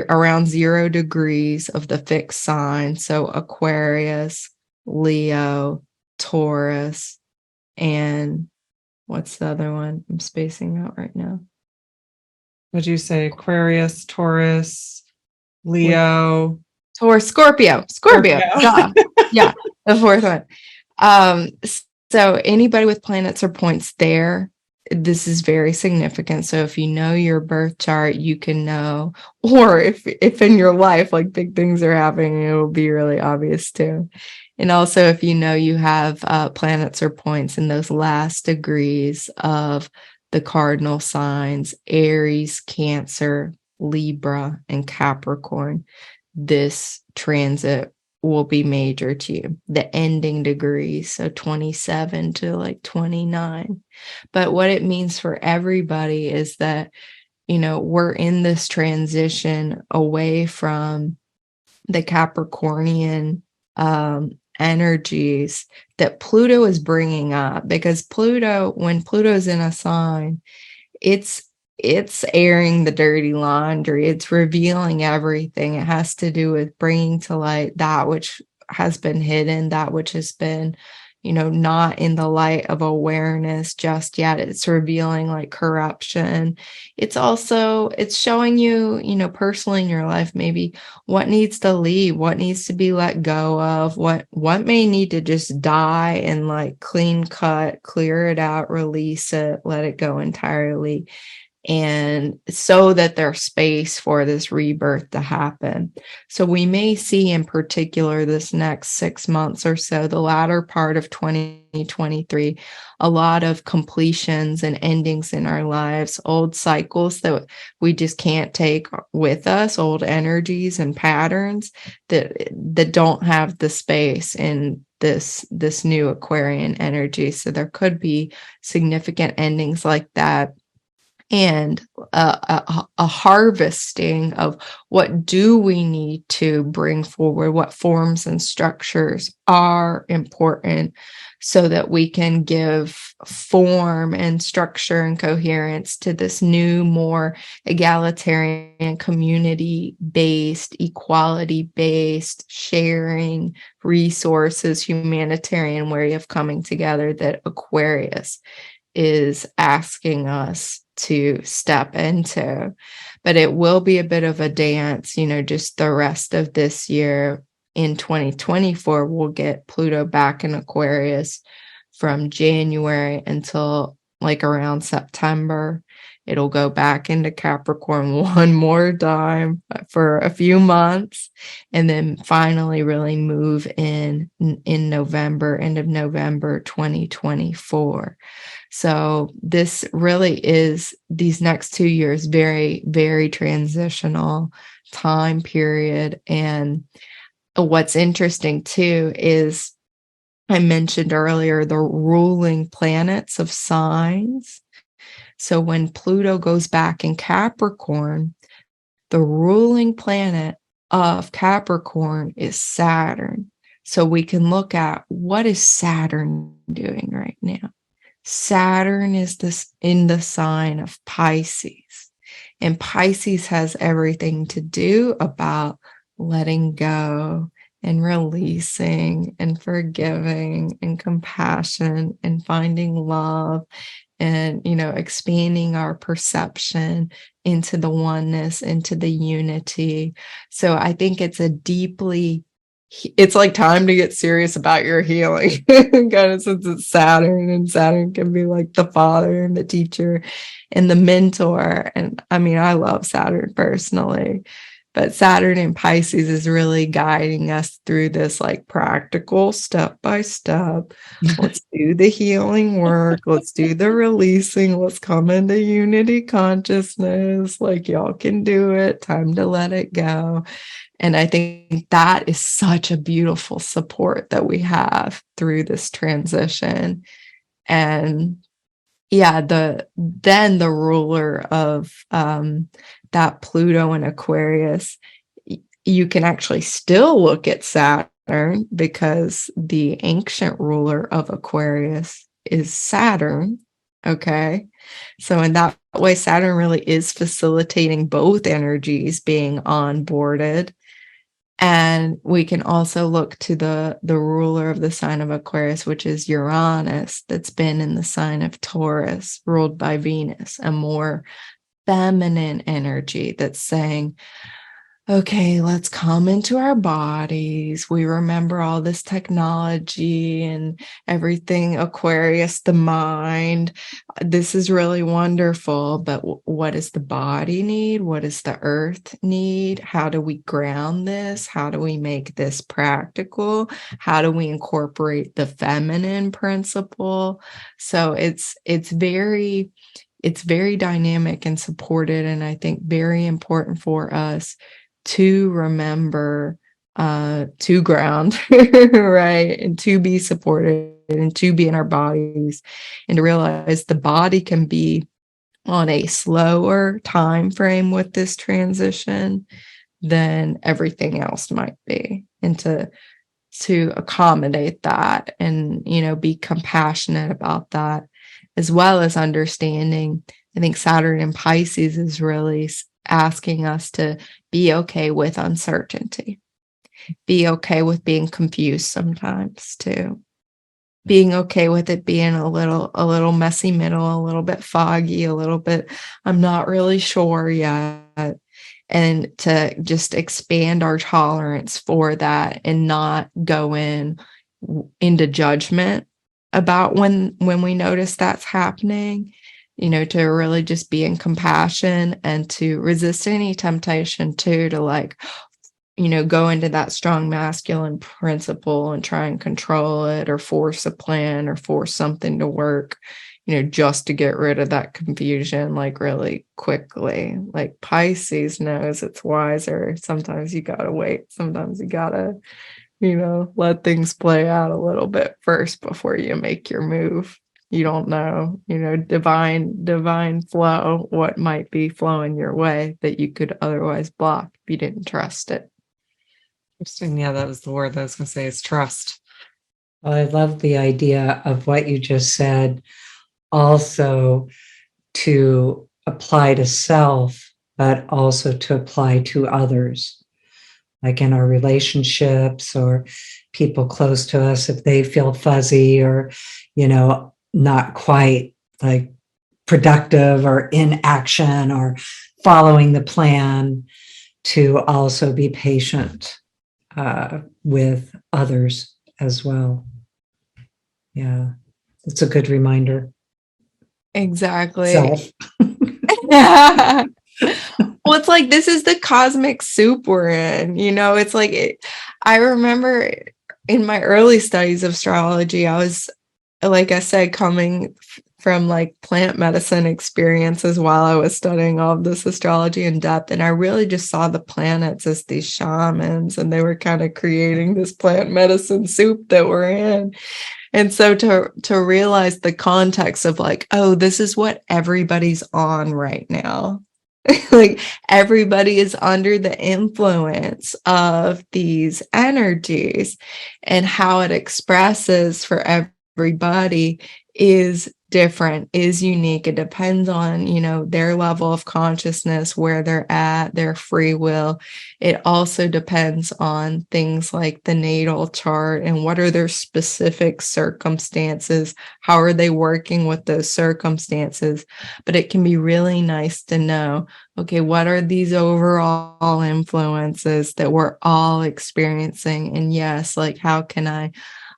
around 0 degrees of the fixed sign, so Aquarius, Leo, Taurus, and what's the other one? I'm spacing out right now. Would you say Aquarius, Taurus, Leo, Taurus, Scorpio. Duh. Yeah, the fourth one. So anybody with planets or points there, this is very significant. So if you know your birth chart, you can know, or if in your life like big things are happening, it will be really obvious too. And also if you know you have planets or points in those last degrees of the cardinal signs, Aries, Cancer, Libra, and Capricorn, this transit will be major to you. The ending degrees, so 27 to like 29. But what it means for everybody is that, we're in this transition away from the Capricornian energies that Pluto is bringing up, because when Pluto's in a sign, it's airing the dirty laundry. It's revealing everything. It has to do with bringing to light that which has been hidden, that which has been, not in the light of awareness just yet. It's revealing like corruption. It's showing you, personally in your life, maybe what needs to leave, what needs to be let go of, what may need to just die and like clean cut, clear it out, release it, let it go entirely. And so that there's space for this rebirth to happen. So we may see in particular this next 6 months or so, the latter part of 2023, a lot of completions and endings in our lives, old cycles that we just can't take with us, old energies and patterns that don't have the space in this new Aquarian energy. So there could be significant endings like that, and a harvesting of what do we need to bring forward, what forms and structures are important, so that we can give form and structure and coherence to this new, more egalitarian, community-based, equality-based, sharing resources, humanitarian way of coming together that Aquarius is asking us to step into. But it will be a bit of a dance, just the rest of this year. In 2024, we'll get Pluto back in Aquarius from January until like around September. It'll go back into Capricorn one more time for a few months, and then finally really move in November, end of November 2024. So this really is, these next 2 years, very, very transitional time period. And what's interesting too is I mentioned earlier the ruling planets of signs. So when Pluto goes back in Capricorn, the ruling planet of Capricorn is Saturn. So we can look at, what is Saturn doing right now? Saturn is in the sign of Pisces, and Pisces has everything to do about letting go and releasing and forgiving and compassion and finding love and, expanding our perception into the oneness, into the unity. So I think it's it's like time to get serious about your healing, kind of, since it's Saturn, and Saturn can be like the father and the teacher and the mentor. And I mean, I love Saturn personally, but Saturn in Pisces is really guiding us through this like practical step by step. Let's do the healing work. Let's do the releasing. Let's come into unity consciousness. Like, y'all can do it. Time to let it go. And I think that is such a beautiful support that we have through this transition. And yeah, then the ruler of that Pluto and Aquarius, you can actually still look at Saturn, because the ancient ruler of Aquarius is Saturn. Okay. So in that way, Saturn really is facilitating both energies being onboarded. And we can also look to the ruler of the sign of Aquarius, which is Uranus, that's been in the sign of Taurus, ruled by Venus, a more feminine energy that's saying, okay, let's come into our bodies. We remember all this technology and everything, Aquarius, the mind. This is really wonderful, but what does the body need? What does the earth need? How do we ground this? How do we make this practical? How do we incorporate the feminine principle? So it's very dynamic and supported, and I think very important for us to remember to ground, right, and to be supported and to be in our bodies, and to realize the body can be on a slower time frame with this transition than everything else might be, and to accommodate that, and be compassionate about that, as well as understanding. I think Saturn in Pisces is really asking us to be okay with uncertainty, be okay with being confused sometimes too, being okay with it being a little messy middle, a little bit foggy, a little bit, I'm not really sure yet, and to just expand our tolerance for that and not go into judgment about when we notice that's happening, to really just be in compassion and to resist any temptation too, to go into that strong masculine principle and try and control it or force a plan or force something to work, just to get rid of that confusion, really quickly. Like Pisces knows it's wiser. Sometimes you gotta wait. Sometimes you gotta, let things play out a little bit first before you make your move. You don't know, divine flow, what might be flowing your way that you could otherwise block if you didn't trust it. Interesting. Yeah, that was the word I was going to say, is trust. Well, I love the idea of what you just said, also to apply to self, but also to apply to others, like in our relationships or people close to us, if they feel fuzzy or, not quite like productive or in action or following the plan, to also be patient with others as well. Yeah, it's a good reminder. Exactly. Self. Yeah. Well, it's like, this is the cosmic soup we're in, it's like, I remember in my early studies of astrology, I was, like I said, coming from plant medicine experiences while I was studying all of this astrology in depth. And I really just saw the planets as these shamans, and they were kind of creating this plant medicine soup that we're in. And so to realize the context of oh, this is what everybody's on right now. Everybody is under the influence of these energies, and how it expresses for everybody is different, is unique. It depends on, their level of consciousness, where they're at, their free will. It also depends on things like the natal chart and what are their specific circumstances. How are they working with those circumstances? But it can be really nice to know, okay, what are these overall influences that we're all experiencing? And yes, how can I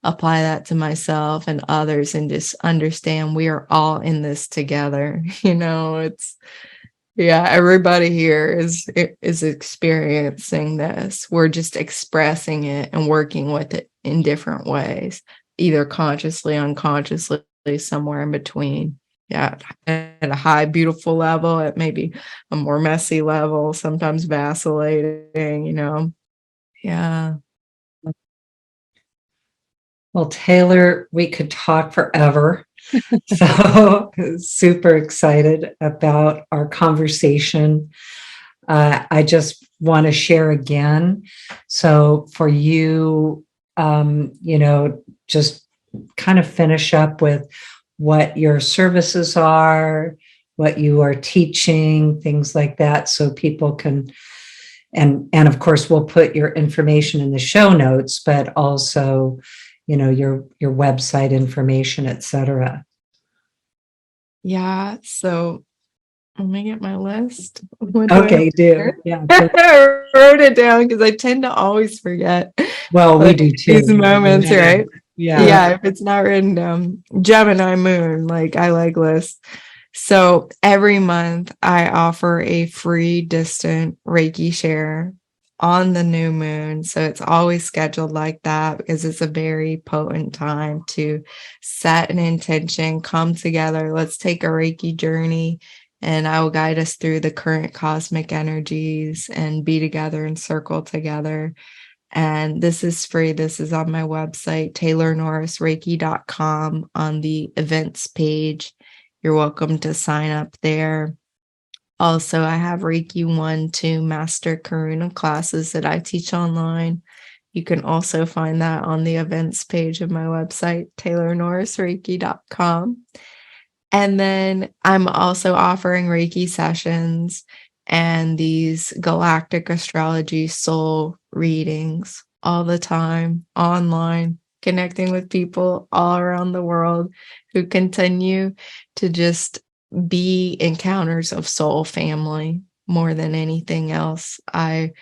apply that to myself and others, and just understand we are all in this together. It's, yeah, everybody here is experiencing this. We're just expressing it and working with it in different ways, either consciously, unconsciously, somewhere in between. Yeah, at a high, beautiful level, at maybe a more messy level, sometimes vacillating, Yeah. Well, Taylor, we could talk forever. So super excited about our conversation. I just want to share again. So for you, just kind of finish up with what your services are, what you are teaching, things like that, so people can, and of course we'll put your information in the show notes, but also, your website information, etc. Yeah. So let me get my list. What do I Okay, do. Yeah. I wrote it down because I tend to always forget Well, we like, do these too. moments, Yeah. right? Yeah. Yeah, if it's not written down. Gemini moon, like I like lists. So every month I offer a free distant Reiki share on the new moon. So it's always scheduled like that because it's a very potent time to set an intention, come together. Let's take a Reiki journey, and I will guide us through the current cosmic energies and be together and circle together. And this is free. This is on my website, taylornorrisreiki.com, on the events page. You're welcome to sign up there. Also, I have Reiki 1, 2 Master Karuna classes that I teach online. You can also find that on the events page of my website, taylornorrisreiki.com. And then I'm also offering Reiki sessions and these Galactic Astrology soul readings all the time online, connecting with people all around the world who continue to just be encounters of soul family more than anything else. I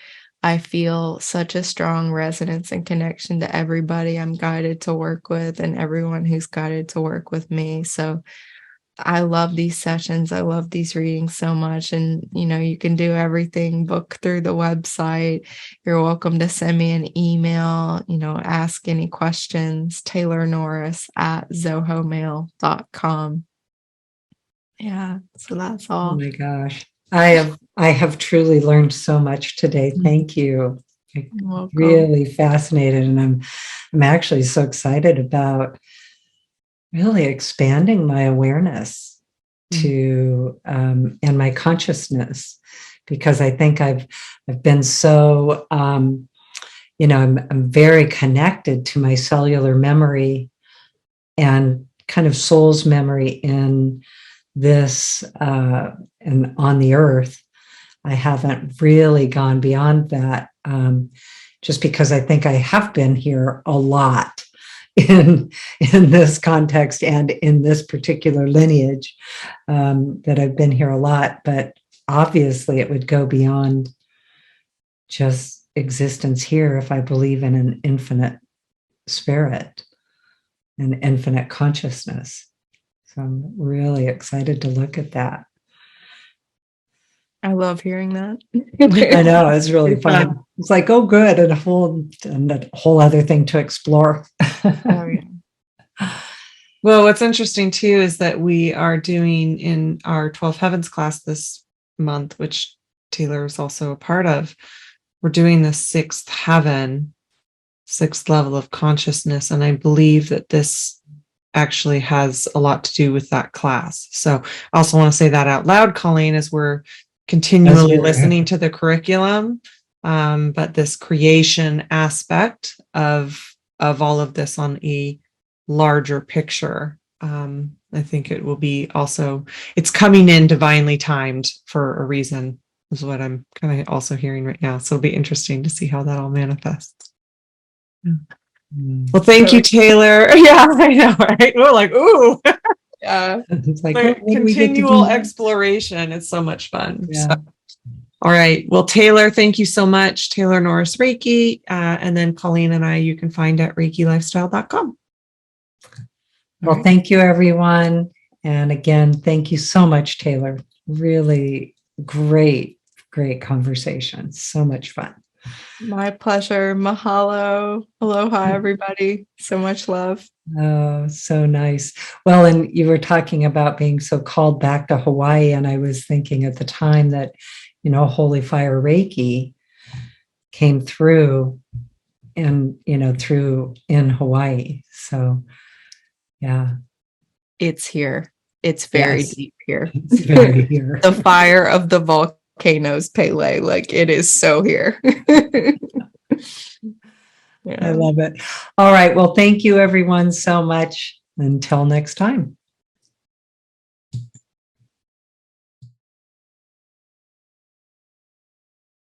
feel such a strong resonance and connection to everybody I'm guided to work with and everyone who's guided to work with me. So I love these sessions. I love these readings so much. And, you can do everything, book through the website. You're welcome to send me an email, ask any questions, taylornorris@zohomail.com. Yeah. So that's Oh all. my gosh. I have truly learned so much today. Thank you. I'm You're welcome. really fascinated, and I'm actually so excited about really expanding my awareness to and my consciousness, because I think I've been so I'm very connected to my cellular memory and kind of soul's memory in this and on the earth. I haven't really gone beyond that, just because I think I have been here a lot in this context and in this particular lineage, that I've been here a lot. But obviously it would go beyond just existence here if I believe in an infinite spirit and infinite consciousness. So I'm really excited to look at that. I love hearing that. I know, it's really It's fun. fun. It's like, oh, good, and a whole other thing to explore. Oh, yeah. Well, what's interesting too is that we are doing in our 12 Heavens class this month, which Taylor is also a part of, we're doing the sixth heaven, sixth level of consciousness. And I believe that this actually has a lot to do with that class. So I also want to say that out loud, Colleen, as we're continually listening to the curriculum. But this creation aspect of all of this on a larger picture, I think it will be also, it's coming in divinely timed for a reason, is what I'm kind of also hearing right now. So it'll be interesting to see how that all manifests. Well, thank you, Taylor. Yeah, I know, right? We're like, ooh. Yeah. It's like, Like, what do we get to continual do? exploration. It's so much fun. Yeah. So, all right. Well, Taylor, thank you so much. Taylor Norris Reiki. And then Colleen and I, you can find at reikilifestyle.com. Well, thank you, everyone. And again, thank you so much, Taylor. Really great conversation. So much fun. My pleasure. Mahalo. Aloha, everybody. So much love. Oh, so nice. Well, and you were talking about being so called back to Hawaii. And I was thinking at the time that, Holy Fire Reiki came through and, through in Hawaii. So, yeah. It's here. It's very Yes. deep here. It's very here. The fire of the volcanoes, Pele. Like it is so here. I love it. All right. Well, thank you, everyone, so much. Until next time.